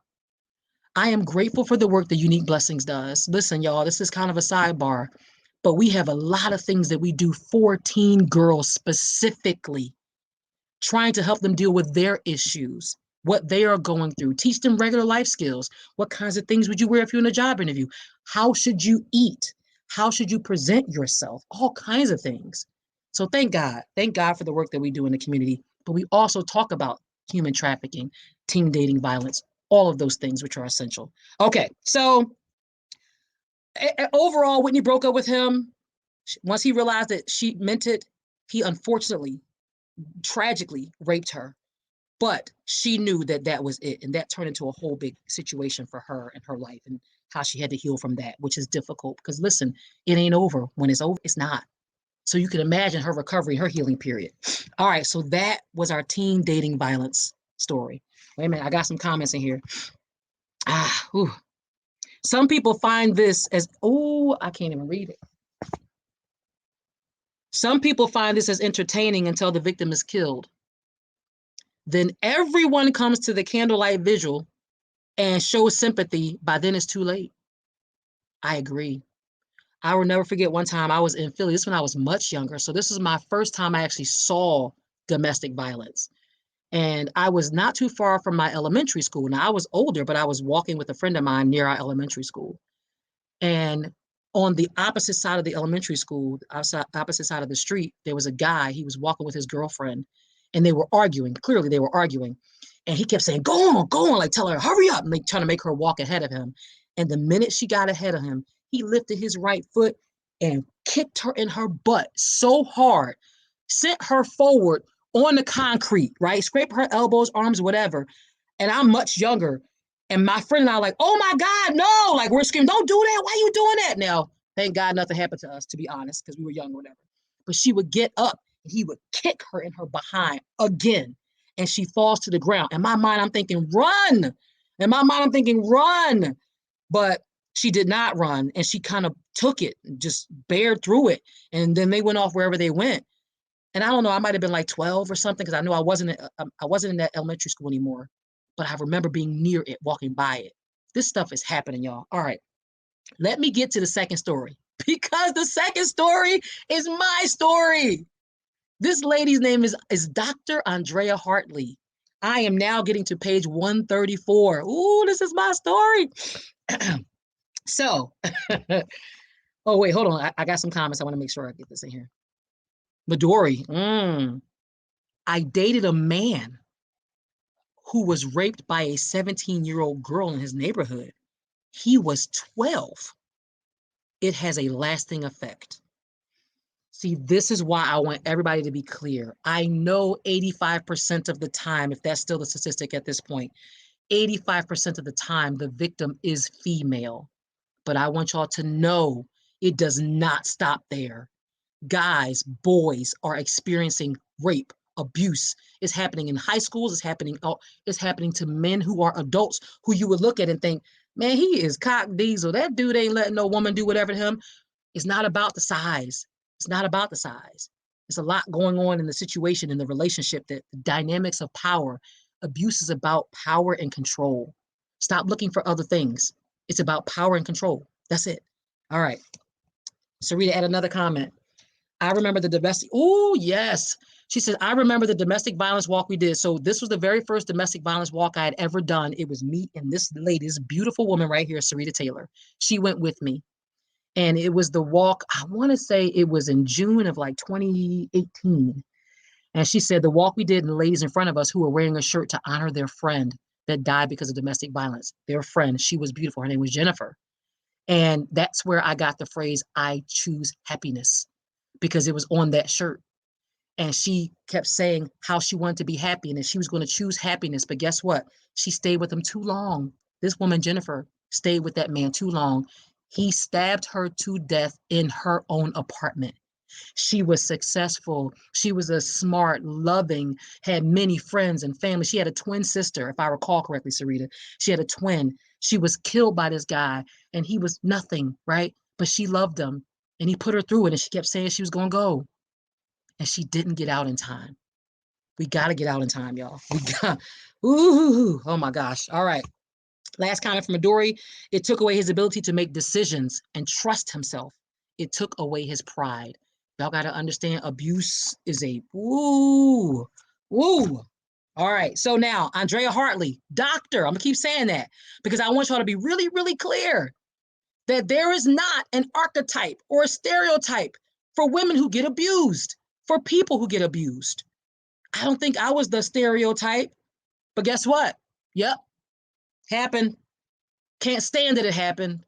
I am grateful for the work that Unique Blessings does. Listen, y'all, this is kind of a sidebar, but we have a lot of things that we do for teen girls specifically, trying to help them deal with their issues, what they are going through, teach them regular life skills. What kinds of things would you wear if you're in a job interview? How should you eat? How should you present yourself? All kinds of things. So thank God for the work that we do in the community, but we also talk about human trafficking, teen dating violence, all of those things which are essential. Okay, so overall, Whitney broke up with him. Once he realized that she meant it, he unfortunately, tragically raped her. But she knew that that was it. And that turned into a whole big situation for her and her life and how she had to heal from that, which is difficult because listen, it ain't over. When it's over, it's not. So you can imagine her recovery, her healing period. All right, so that was our teen dating violence story. Wait a minute, I got some comments in here. Ooh. Some people find this as, oh, I can't even read it. Some people find this as entertaining until the victim is killed. Then everyone comes to the candlelight vigil and shows sympathy. By then it's too late. I agree. I will never forget one time I was in Philly. This is when I was much younger. So this is my first time I actually saw domestic violence. And I was not too far from my elementary school. Now I was older, but I was walking with a friend of mine near our elementary school. And on the opposite side of the elementary school, opposite side of the street, there was a guy. He was walking with his girlfriend. and they were arguing. Clearly, they were arguing. And he kept saying, go on, like telling her, hurry up, and like trying to make her walk ahead of him. And the minute she got ahead of him, he lifted his right foot and kicked her in her butt so hard, sent her forward on the concrete, right? Scraped her elbows, arms, whatever. And I'm much younger. And my friend and I are like, oh my God, no. Like, we're screaming, don't do that. Why are you doing that? Now, thank God nothing happened to us, to be honest, because we were young or whatever. But she would get up and he would kick her in her behind again. And she falls to the ground. In my mind, I'm thinking, run. In my mind, I'm thinking, run. But she did not run. And she kind of took it, just bared through it. And then they went off wherever they went. And I don't know, I might have been like 12 or something, because I knew I wasn't in that elementary school anymore. But I remember being near it, walking by it. This stuff is happening, y'all. All right, let me get to the second story, because the second story is my story. This lady's name is Dr. Andrea Hartley. I am now getting to page 134. Ooh, this is my story. So, oh, wait, hold on. I got some comments. I want to make sure I get this in here. Midori, I dated a man who was raped by a 17-year-old girl in his neighborhood. He was 12. It has a lasting effect. See, this is why I want everybody to be clear. I know 85% of the time, if that's still the statistic at this point, 85% of the time, the victim is female. But I want y'all to know it does not stop there. Guys, boys are experiencing rape, abuse. It's happening in high schools. It's happening to men who are adults, who you would look at and think, man, he is cock diesel. That dude ain't letting no woman do whatever to him. It's not about the size. It's not about the size. There's a lot going on in the situation, in the relationship, that the dynamics of power. Abuse is about power and control. Stop looking for other things. It's about power and control. That's it. All right. Sarita, add another comment. I remember the domestic. Oh, yes. She said, I remember the domestic violence walk we did. So this was the very first domestic violence walk I had ever done. It was me and this lady, this beautiful woman right here, Sarita Taylor. She went with me. And it was the walk, I want to say it was in June of like 2018. And she said the walk we did, and the ladies in front of us who were wearing a shirt to honor their friend that died because of domestic violence. Their friend, she was beautiful. Her name was Jennifer. And that's where I got the phrase, I choose happiness, because it was on that shirt. And she kept saying how she wanted to be happy and that she was going to choose happiness. But guess what? She stayed with him too long. This woman, Jennifer, stayed with that man too long. He stabbed her to death in her own apartment. She was successful. She was a smart, loving, had many friends and family. She had a twin sister, if I recall correctly, Sarita. She had a twin. She was killed by this guy, and he was nothing, right? But she loved him, and he put her through it, and she kept saying she was going to go, and she didn't get out in time. We got to get out in time, y'all. We got, ooh, oh my gosh. All right. Last comment from Midori. It took away his ability to make decisions and trust himself. It took away his pride. Y'all got to understand, abuse is a woo, woo. All right. So now, Andrea Hartley, doctor. I'm going to keep saying that because I want y'all to be really, really clear that there is not an archetype or a stereotype for women who get abused, for people who get abused. I don't think I was the stereotype, but guess what? Yep, happened. Can't stand that it happened.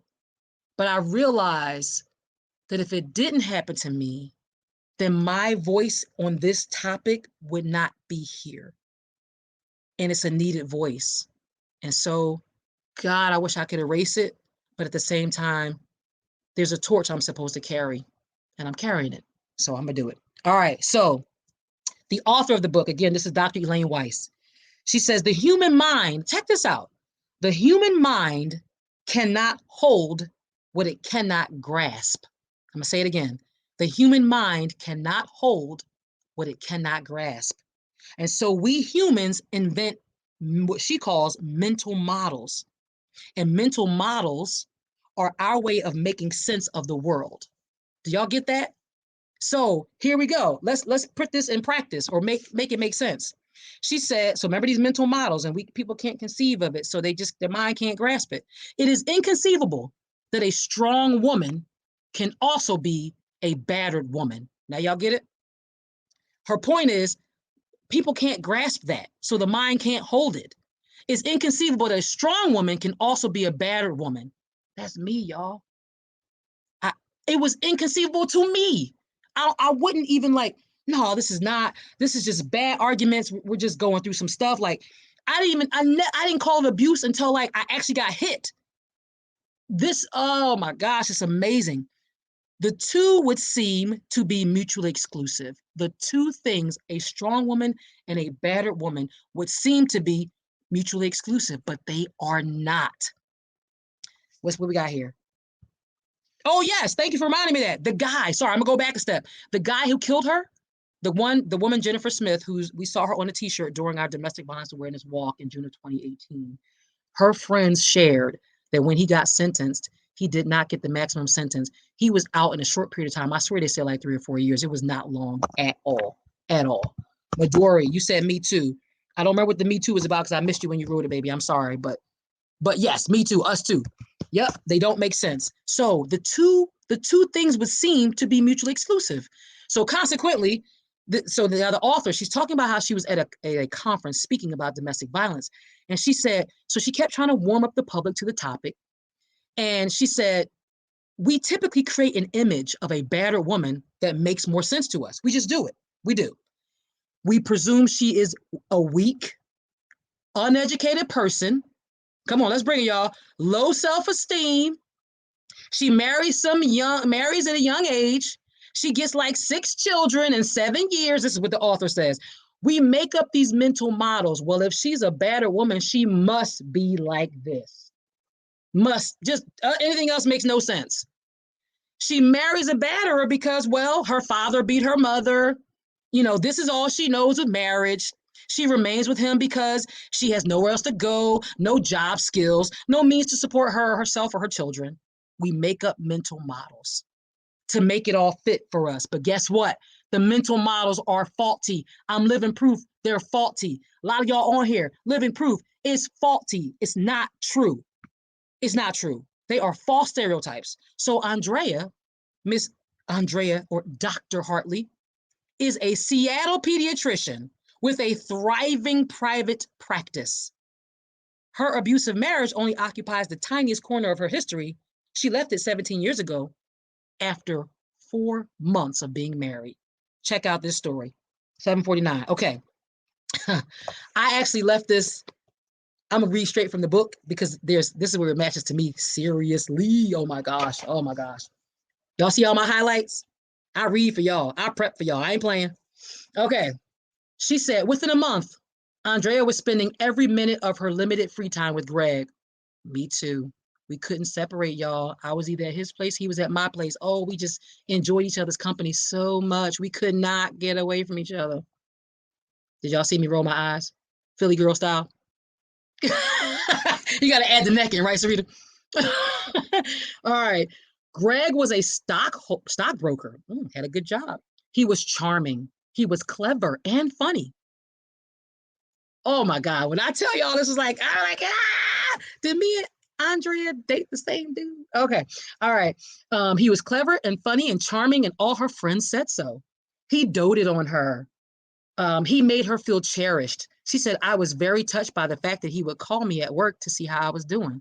But I realized that if it didn't happen to me, then my voice on this topic would not be here. And it's a needed voice. And so, God, I wish I could erase it. But at the same time, there's a torch I'm supposed to carry, and I'm carrying it. So I'm going to do it. All right. So the author of the book, again, this is Dr. Elaine Weiss. She says, the human mind, check this out. The human mind cannot hold what it cannot grasp. I'm going to say it again. The human mind cannot hold what it cannot grasp. And so we humans invent what she calls mental models. And mental models are our way of making sense of the world. Do y'all get that? So here we go. Let's put this in practice, or make it make sense. She said, so remember these mental models, and people can't conceive of it, so their mind can't grasp it. It is inconceivable that a strong woman can also be a battered woman. Now y'all get it? Her point is, People can't grasp that. So the mind can't hold it. It's inconceivable that a strong woman can also be a battered woman. That's me, y'all. It was inconceivable to me. I wouldn't even like, no, this is just bad arguments. We're just going through some stuff. Like, I didn't call it abuse until like I actually got hit. Oh my gosh, it's amazing. The two would seem to be mutually exclusive. The two things, a strong woman and a battered woman, would seem to be mutually exclusive, but they are not. What we got here? Oh, yes. Thank you for reminding me that. The guy, sorry, I'm gonna go back a step. The guy who killed her, the woman, Jennifer Smith, we saw her on a t-shirt during our domestic violence awareness walk in June of 2018. Her friends shared that when he got sentenced, he did not get the maximum sentence. He was out in a short period of time. I swear they said like 3 or 4 years. It was not long at all, at all. Midori, you said Me Too. I don't remember what the Me Too was about because I missed you when you wrote it, baby. I'm sorry, but yes, Me Too, us too. Yep, they don't make sense. So the two things would seem to be mutually exclusive. So consequently, the other author, she's talking about how she was at a conference speaking about domestic violence. And she said, so she kept trying to warm up the public to the topic. And she said, we typically create an image of a battered woman that makes more sense to us. We just do it. We do. We presume she is a weak, uneducated person. Come on, let's bring it, y'all. Low self-esteem. She marries at a young age. She gets like 6 children in 7 years. This is what the author says. We make up these mental models. Well, if she's a battered woman, she must be like this. Must. Just anything else makes no sense. She marries a batterer because, well, her father beat her mother. This is all she knows of marriage. She remains with him because she has nowhere else to go, no job skills, no means to support herself, or her children. We make up mental models to make it all fit for us. But guess what? The mental models are faulty. I'm living proof they're faulty. A lot of y'all on here, living proof is faulty. It's not true. It's not true. They are false stereotypes. So Miss Andrea, or Dr. Hartley, is a Seattle pediatrician with a thriving private practice. Her abusive marriage only occupies the tiniest corner of her history. She left it 17 years ago after 4 months of being married. Check out this story. 749. Okay. I actually left this. I'm gonna read straight from the book because this is where it matches to me. Seriously. Oh my gosh. Oh my gosh. Y'all see all my highlights? I read for y'all. I prep for y'all. I ain't playing. Okay. She said, within a month, Andrea was spending every minute of her limited free time with Greg. Me too. We couldn't separate, y'all. I was either at his place, he was at my place. Oh, we just enjoyed each other's company so much. We could not get away from each other. Did y'all see me roll my eyes? Philly girl style. You got to add the neck in, right, Sarita? All right. Greg was a stockbroker. Had a good job. He was charming. He was clever and funny. Oh my God. When I tell y'all this was like, I'm like, did me and Andrea date the same dude? Okay. All right. He was clever and funny and charming, and all her friends said so. He doted on her. He made her feel cherished. She said, I was very touched by the fact that he would call me at work to see how I was doing.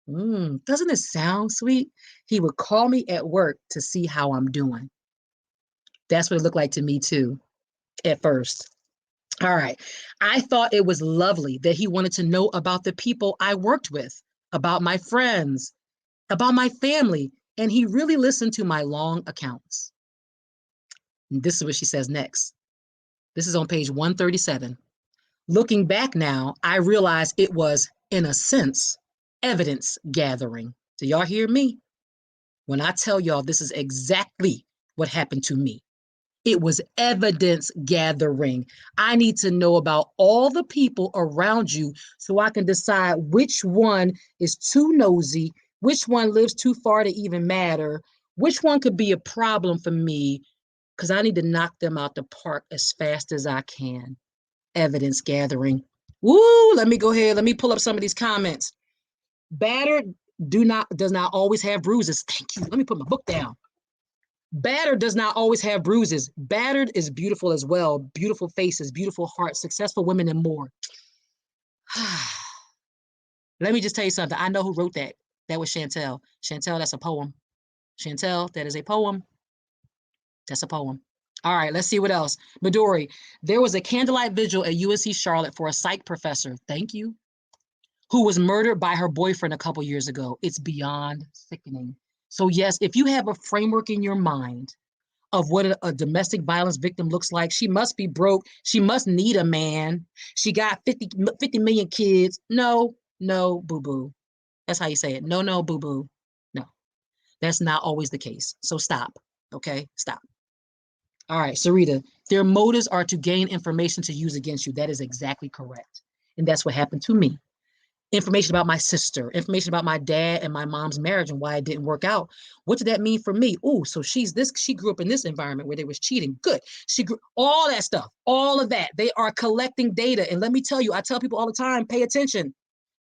Doesn't it sound sweet? He would call me at work to see how I'm doing. That's what it looked like to me too, at first. All right. I thought it was lovely that he wanted to know about the people I worked with, about my friends, about my family, and he really listened to my long accounts. And this is what she says next. This is on page 137. Looking back now, I realize it was, in a sense, evidence gathering. Do y'all hear me? When I tell y'all this is exactly what happened to me. It was evidence gathering. I need to know about all the people around you so I can decide which one is too nosy, which one lives too far to even matter, which one could be a problem for me, because I need to knock them out the park as fast as I can. Evidence gathering. Woo, let me go ahead. Let me pull up some of these comments. Battered does not always have bruises. Thank you. Let me put my book down. Battered does not always have bruises. Battered is beautiful as well. Beautiful faces, beautiful hearts, successful women, and more. Let me just tell you something. I know who wrote that. That was Chantel. Chantel, that's a poem. Chantel, that is a poem. That's a poem. All right, let's see what else. Midori, there was a candlelight vigil at UNC Charlotte for a psych professor. Thank you. Who was murdered by her boyfriend a couple years ago. It's beyond sickening. So yes, if you have a framework in your mind of what a domestic violence victim looks like, she must be broke. She must need a man. She got 50 million kids. No, no, boo-boo. That's how you say it. No, no, boo-boo. No, that's not always the case. So stop, okay? Stop. All right, Sarita, their motives are to gain information to use against you. That is exactly correct. And that's what happened to me. Information about my sister, information about my dad and my mom's marriage and why it didn't work out. What did that mean for me? Oh, so she grew up in this environment where they was cheating. Good. She grew all that stuff, all of that. They are collecting data. And let me tell you, I tell people all the time, pay attention,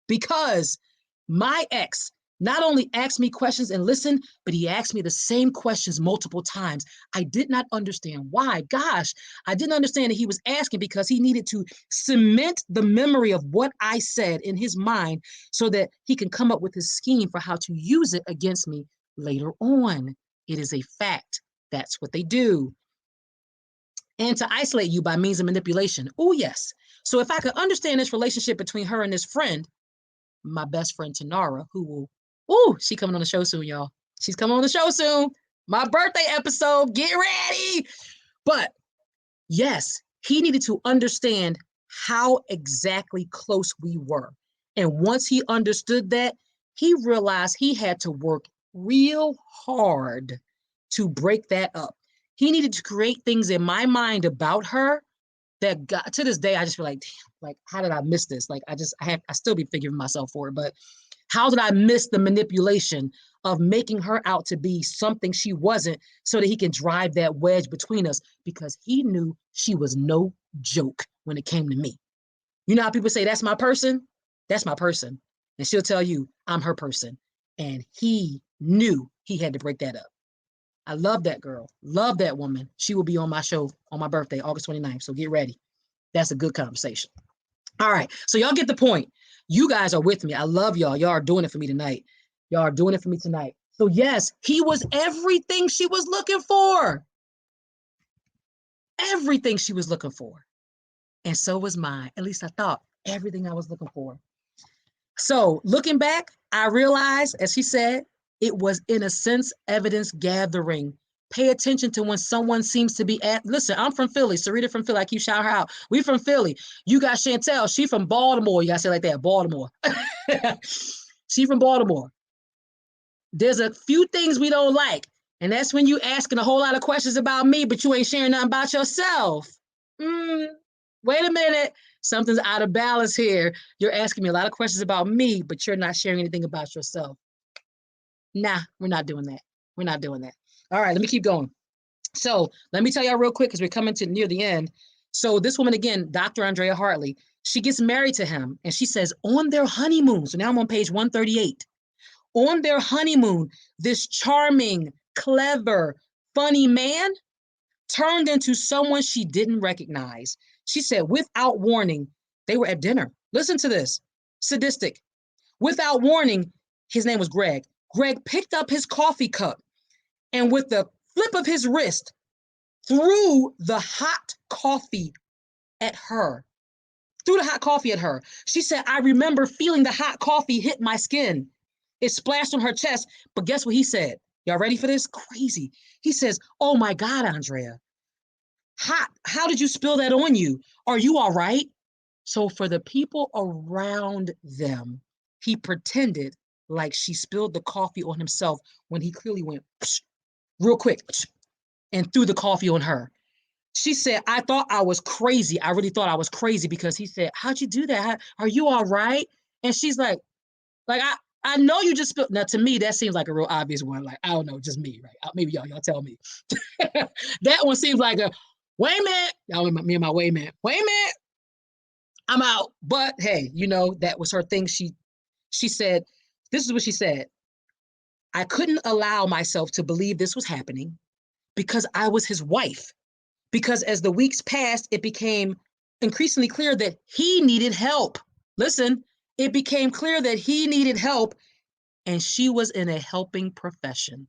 because my ex not only asked me questions and listened, but he asked me the same questions multiple times. I did not understand why. Gosh, I didn't understand that he was asking because he needed to cement the memory of what I said in his mind so that he can come up with his scheme for how to use it against me later on. It is a fact. That's what they do. And to isolate you by means of manipulation. Oh, yes. So if I could understand this relationship between her and this friend, my best friend Tanara, who will, she coming on the show soon, y'all. She's coming on the show soon. My birthday episode, get ready. But yes, he needed to understand how exactly close we were. And once he understood that, he realized he had to work real hard to break that up. He needed to create things in my mind about her that got to this day, I just feel like, damn, like, how did I miss this? Like, I still be figuring myself for it, but how did I miss the manipulation of making her out to be something she wasn't so that he can drive that wedge between us? Because he knew she was no joke when it came to me. You know how people say, that's my person? That's my person. And she'll tell you, I'm her person. And he knew he had to break that up. I love that girl. Love that woman. She will be on my show on my birthday, August 29th. So get ready. That's a good conversation. All right. So y'all get the point. You guys are with me. I love y'all. Y'all are doing it for me tonight. Y'all are doing it for me tonight. So yes, he was everything she was looking for. Everything she was looking for. And so was mine. At least I thought everything I was looking for. So looking back, I realized, as she said, it was in a sense evidence gathering. Pay attention to when someone seems to be at. Listen, I'm from Philly. Sarita from Philly. I keep shouting her out. We from Philly. You got Chantel. She from Baltimore. You gotta say it like that. Baltimore. She from Baltimore. There's a few things we don't like, and that's when you asking a whole lot of questions about me, but you ain't sharing nothing about yourself. Wait a minute. Something's out of balance here. You're asking me a lot of questions about me, but you're not sharing anything about yourself. Nah, we're not doing that. We're not doing that. All right, let me keep going. So let me tell y'all real quick because we're coming to near the end. So this woman again, Dr. Andrea Hartley, she gets married to him and she says on their honeymoon, so now I'm on page 138, on their honeymoon, this charming, clever, funny man turned into someone she didn't recognize. She said, without warning, they were at dinner. Listen to this, sadistic. Without warning, his name was Greg. Greg picked up his coffee cup and with the flip of his wrist, threw the hot coffee at her. Threw the hot coffee at her. She said, I remember feeling the hot coffee hit my skin. It splashed on her chest, but guess what he said? Y'all ready for this? Crazy. He says, oh my God, Andrea, hot. How did you spill that on you? Are you all right? So for the people around them, he pretended like she spilled the coffee on himself when he clearly went real quick and threw the coffee on her. She said, I thought I was crazy. I really thought I was crazy because he said, how'd you do that? Are you all right? And she's like I know you just spilled. Now, to me, that seems like a real obvious one. Like, I don't know, just me, right? Maybe y'all tell me. That one seems like a, wait a minute. Y'all, me and my wait a minute. Wait a minute. I'm out. But hey, you know, that was her thing. She said, this is what she said. I couldn't allow myself to believe this was happening. because I was his wife. Because as the weeks passed, it became increasingly clear that he needed help. Listen, it became clear that he needed help, and she was in a helping profession.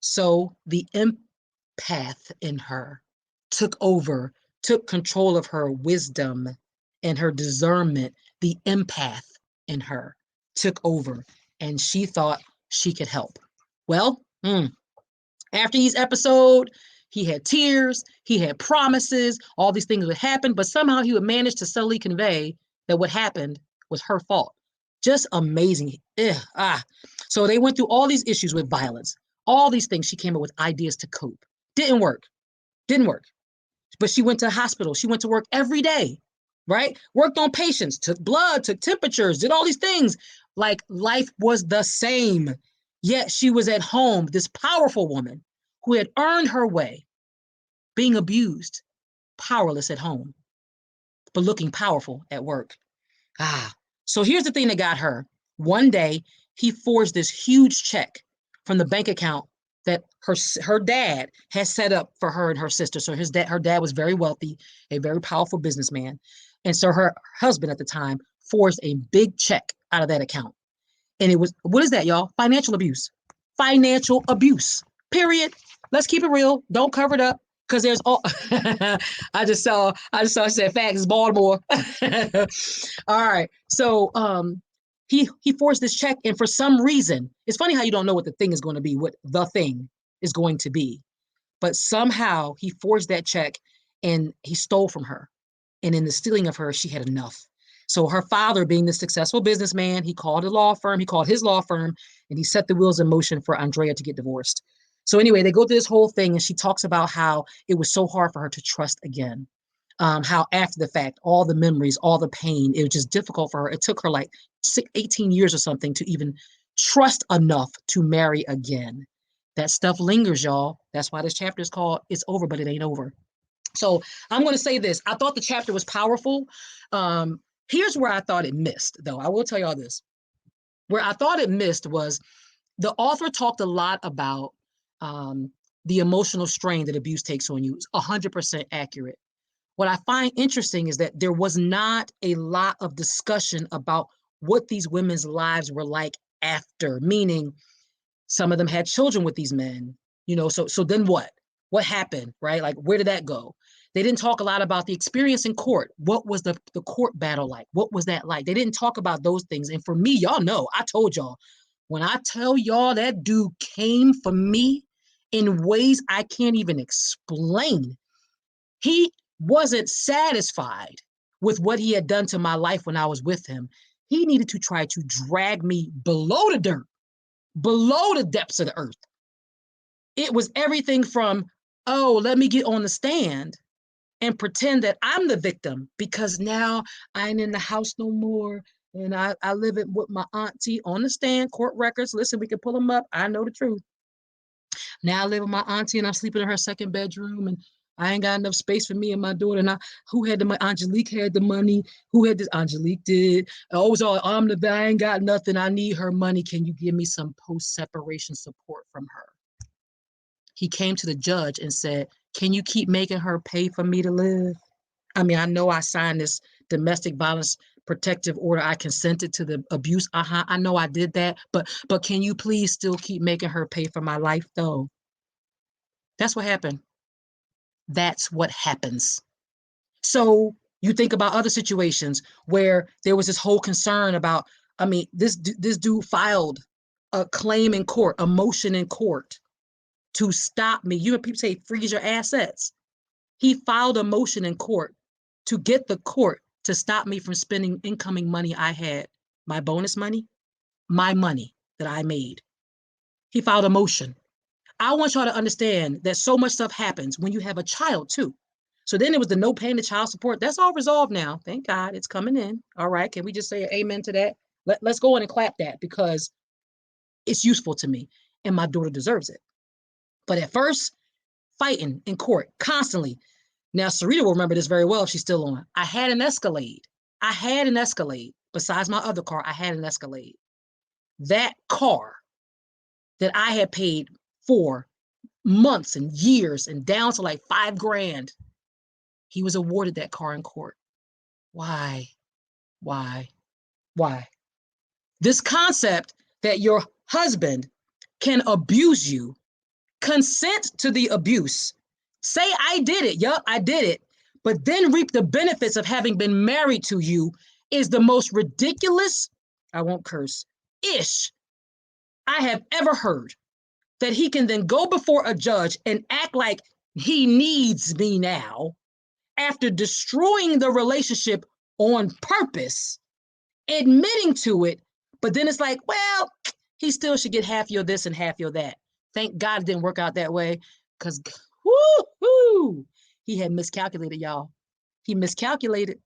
So the empath in her took over, took control of her wisdom and her discernment. The empath in her took over, and she thought she could help. Well, after each episode, he had tears, he had promises, all these things would happen, but somehow he would manage to subtly convey that what happened was her fault. Just amazing. So they went through all these issues with violence, all these things. She came up with ideas to cope. Didn't work. Didn't work. But she went to the hospital. She went to work every day, right? Worked on patients, took blood, took temperatures, did all these things. Like life was the same. Yet she was at home, this powerful woman who had earned her way, being abused, powerless at home, but looking powerful at work. So here's the thing that got her. One day, he forged this huge check from the bank account that her dad had set up for her and her sister. So her dad was very wealthy, a very powerful businessman. And so her husband at the time forged a big check out of that account. And it was, what is that, y'all? Financial abuse. Financial abuse. Period. Let's keep it real. Don't cover it up. Because there's all I said facts, Baltimore. All right. So he forced this check, and for some reason, it's funny how you don't know what the thing is going to be, what the thing is going to be. But somehow he forged that check and he stole from her. And in the stealing of her, she had enough. So her father, being the successful businessman, he called a law firm, he called his law firm, and he set the wheels in motion for Andrea to get divorced. So anyway, they go through this whole thing, and she talks about how it was so hard for her to trust again. How after the fact, all the memories, all the pain, it was just difficult for her. It took her like 18 years or something to even trust enough to marry again. That stuff lingers, y'all. That's why this chapter is called It's Over, but It Ain't Over. So I'm going to say this. I thought the chapter was powerful. Here's where I thought it missed, though. I will tell y'all this. Where I thought it missed was the author talked a lot about the emotional strain that abuse takes on you. It's 100% accurate. What I find interesting is that there was not a lot of discussion about what these women's lives were like after, meaning some of them had children with these men, so then what? What happened, right? Like, where did that go? They didn't talk a lot about the experience in court. What was the court battle like? What was that like? They didn't talk about those things. And for me, y'all know, I told y'all, when I tell y'all that dude came for me in ways I can't even explain, he wasn't satisfied with what he had done to my life when I was with him. He needed to try to drag me below the dirt, below the depths of the earth. It was everything from, oh, let me get on the stand and pretend that I'm the victim because now I ain't in the house no more. And I live it with my auntie on the stand, court records. Listen, we can pull them up. I know the truth. Now I live with my auntie and I'm sleeping in her second bedroom and I ain't got enough space for me and my daughter. And who had the money? Angelique had the money. Who had this? Angelique did. Oh, so I ain't got nothing. I need her money. Can you give me some post-separation support from her? He came to the judge and said, can you keep making her pay for me to live? I mean, I know I signed this domestic violence protective order. I consented to the abuse. I know I did that, but can you please still keep making her pay for my life though? That's what happened. That's what happens. So you think about other situations where there was this whole concern about, I mean, this dude filed a claim in court, a motion in court to stop me. You know, people say freeze your assets. He filed a motion in court to get the court to stop me from spending incoming money I had, my bonus money, my money that I made. He filed a motion. I want y'all to understand that so much stuff happens when you have a child too. So then it was the no paying the child support. That's all resolved now. Thank God it's coming in. All right. Can we just say amen to that? Let's go in and clap that because it's useful to me and my daughter deserves it. But at first, fighting in court constantly. Now, Sarita will remember this very well if she's still on. I had an Escalade. Besides my other car, I had an Escalade. That car that I had paid for months and years and down to like $5,000. He was awarded that car in court. Why? Why? Why? This concept that your husband can abuse you, consent to the abuse, say, I did it. Yup, I did it. But then reap the benefits of having been married to you is the most ridiculous, I won't curse, ish I have ever heard. That he can then go before a judge and act like he needs me now after destroying the relationship on purpose, admitting to it, but then it's like, well, he still should get half your this and half your that. Thank God it didn't work out that way, because he had miscalculated, y'all. He miscalculated.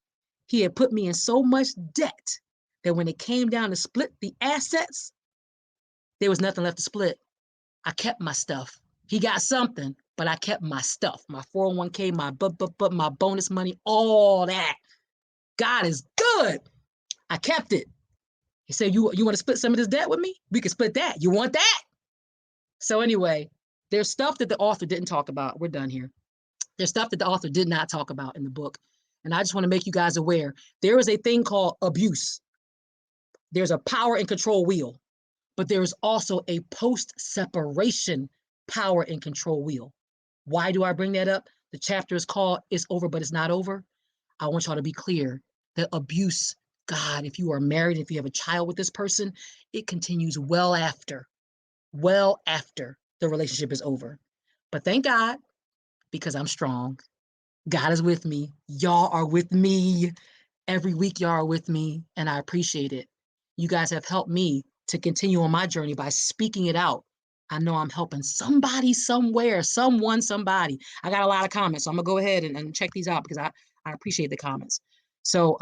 He had put me in so much debt that when it came down to split the assets, there was nothing left to split. I kept my stuff. He got something, but I kept my stuff, my 401k, my bonus money, all that. God is good. I kept it. He said, you want to split some of this debt with me? We can split that. You want that? So anyway, there's stuff that the author didn't talk about. We're done here. There's stuff that the author did not talk about in the book. And I just want to make you guys aware. There is a thing called abuse. There's a power and control wheel, but there is also a post-separation power and control wheel. Why do I bring that up? The chapter is called It's Over, But It's Not Over. I want y'all to be clear that abuse, God, if you are married, if you have a child with this person, it continues well after the relationship is over. But thank God, because I'm strong. God is with me. Y'all are with me. Every week, y'all are with me, and I appreciate it. You guys have helped me to continue on my journey by speaking it out. I know I'm helping somebody somewhere, someone, somebody. I got a lot of comments, so I'm gonna go ahead and check these out because I appreciate the comments. So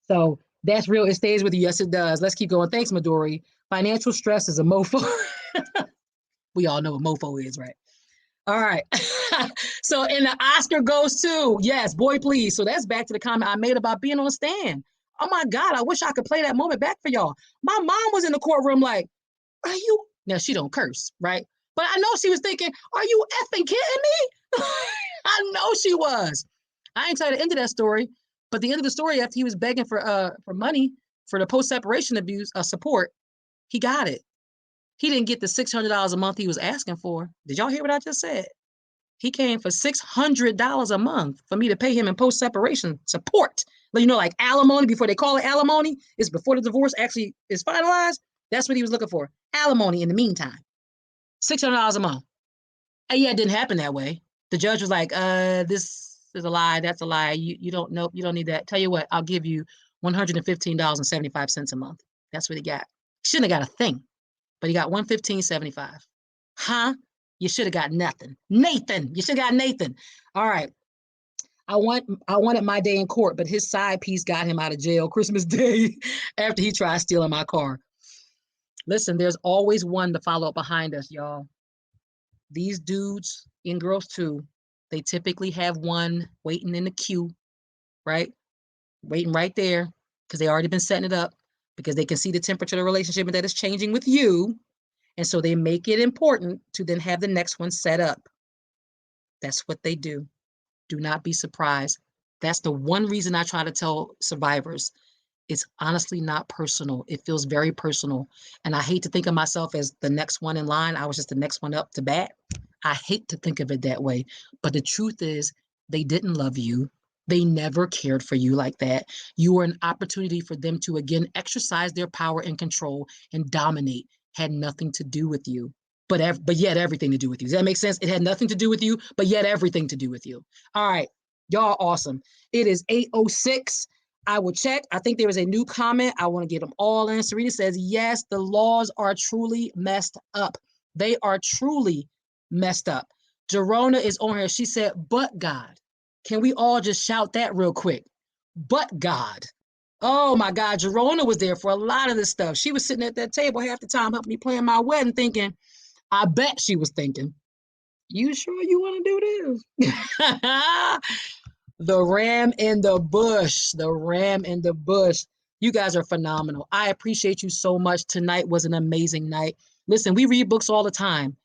so that's real. It stays with you. Yes, it does. Let's keep going. Thanks, Midori. Financial stress is a mofo. We all know what mofo is, right? All right. So, and the Oscar goes to, yes, boy, please. So that's back to the comment I made about being on stand. Oh my God, I wish I could play that moment back for y'all. My mom was in the courtroom like, are you, now she don't curse, right? But I know she was thinking, are you effing kidding me? I know she was. I ain't tell you the end of that story, but the end of the story, after he was begging for money for the post-separation abuse support, he got it. He didn't get the $600 a month he was asking for. Did y'all hear what I just said? He came for $600 a month for me to pay him in post-separation support. You know, like alimony, before they call it alimony, is before the divorce actually is finalized. That's what he was looking for. Alimony in the meantime. $600 a month. And yeah, it didn't happen that way. The judge was like, this is a lie. That's a lie. You don't know. You don't need that. Tell you what, I'll give you $115.75 a month. That's what he got. Shouldn't have got a thing, but he got $115.75. Huh? You should have got nothing. Nathan, you should have got Nathan. All right. I wanted my day in court, but his side piece got him out of jail Christmas Day after he tried stealing my car. Listen, there's always one to follow up behind us, y'all. These dudes and girls too, they typically have one waiting in the queue, right? Waiting right there because they already been setting it up because they can see the temperature of the relationship and that it's changing with you. And so they make it important to then have the next one set up. That's what they do. Do not be surprised. That's the one reason I try to tell survivors. It's honestly not personal. It feels very personal. And I hate to think of myself as the next one in line. I was just the next one up to bat. I hate to think of it that way. But the truth is, they didn't love you. They never cared for you like that. You were an opportunity for them to, again, exercise their power and control and dominate. Had nothing to do with you, but yet everything to do with you. Does that make sense? It had nothing to do with you, but yet everything to do with you. All right, y'all awesome. It is 8:06. I will check. I think there is a new comment. I want to get them all in. Serena says, yes, the laws are truly messed up. They are truly messed up. Jerona is on here. She said, but God. Can we all just shout that real quick? But God. Oh my God, Jerona was there for a lot of this stuff. She was sitting at that table half the time helping me plan my wedding thinking, I bet she was thinking, you sure you want to do this? The ram in the bush, the ram in the bush. You guys are phenomenal. I appreciate you so much. Tonight was an amazing night. Listen, we read books all the time.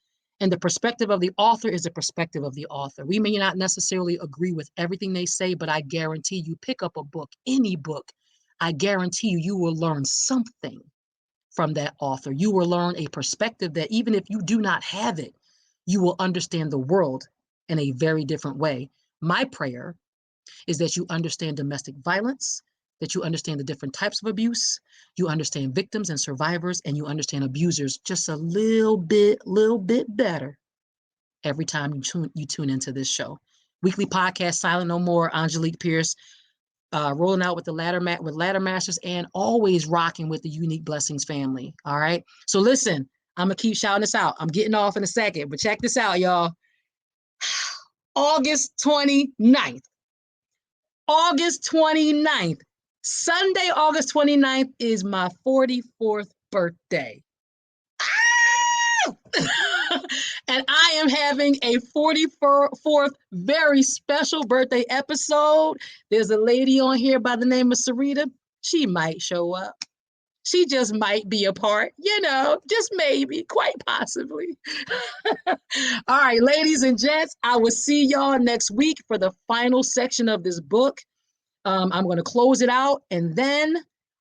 And the perspective of the author is the perspective of the author. We may not necessarily agree with everything they say, but I guarantee you pick up a book, any book, I guarantee you, you will learn something from that author. You will learn a perspective that even if you do not have it, you will understand the world in a very different way. My prayer is that you understand domestic violence, that you understand the different types of abuse, you understand victims and survivors, and you understand abusers just a little bit better every time you tune into this show. Weekly podcast, Silent No More, Angelique Pierce, rolling out with the Ladder Masters, and always rocking with the Unique Blessings family. All right. So listen, I'm gonna keep shouting this out. I'm getting off in a second, but check this out, y'all. August 29th. August 29th. Sunday, August 29th is my 44th birthday. And I am having a 44th very special birthday episode. There's a lady on here by the name of Sarita. She might show up. She just might be a part, just maybe, quite possibly. All right, ladies and gents, I will see y'all next week for the final section of this book. I'm going to close it out. And then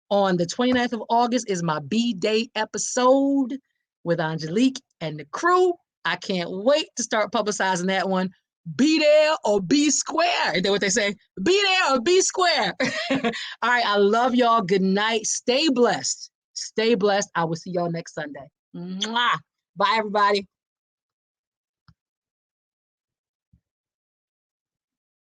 on the 29th of August is my B-Day episode with Angelique and the crew. I can't wait to start publicizing that one. Be there or be square. Is that what they say? Be there or be square. All right. I love y'all. Good night. Stay blessed. Stay blessed. I will see y'all next Sunday. Mwah. Bye, everybody.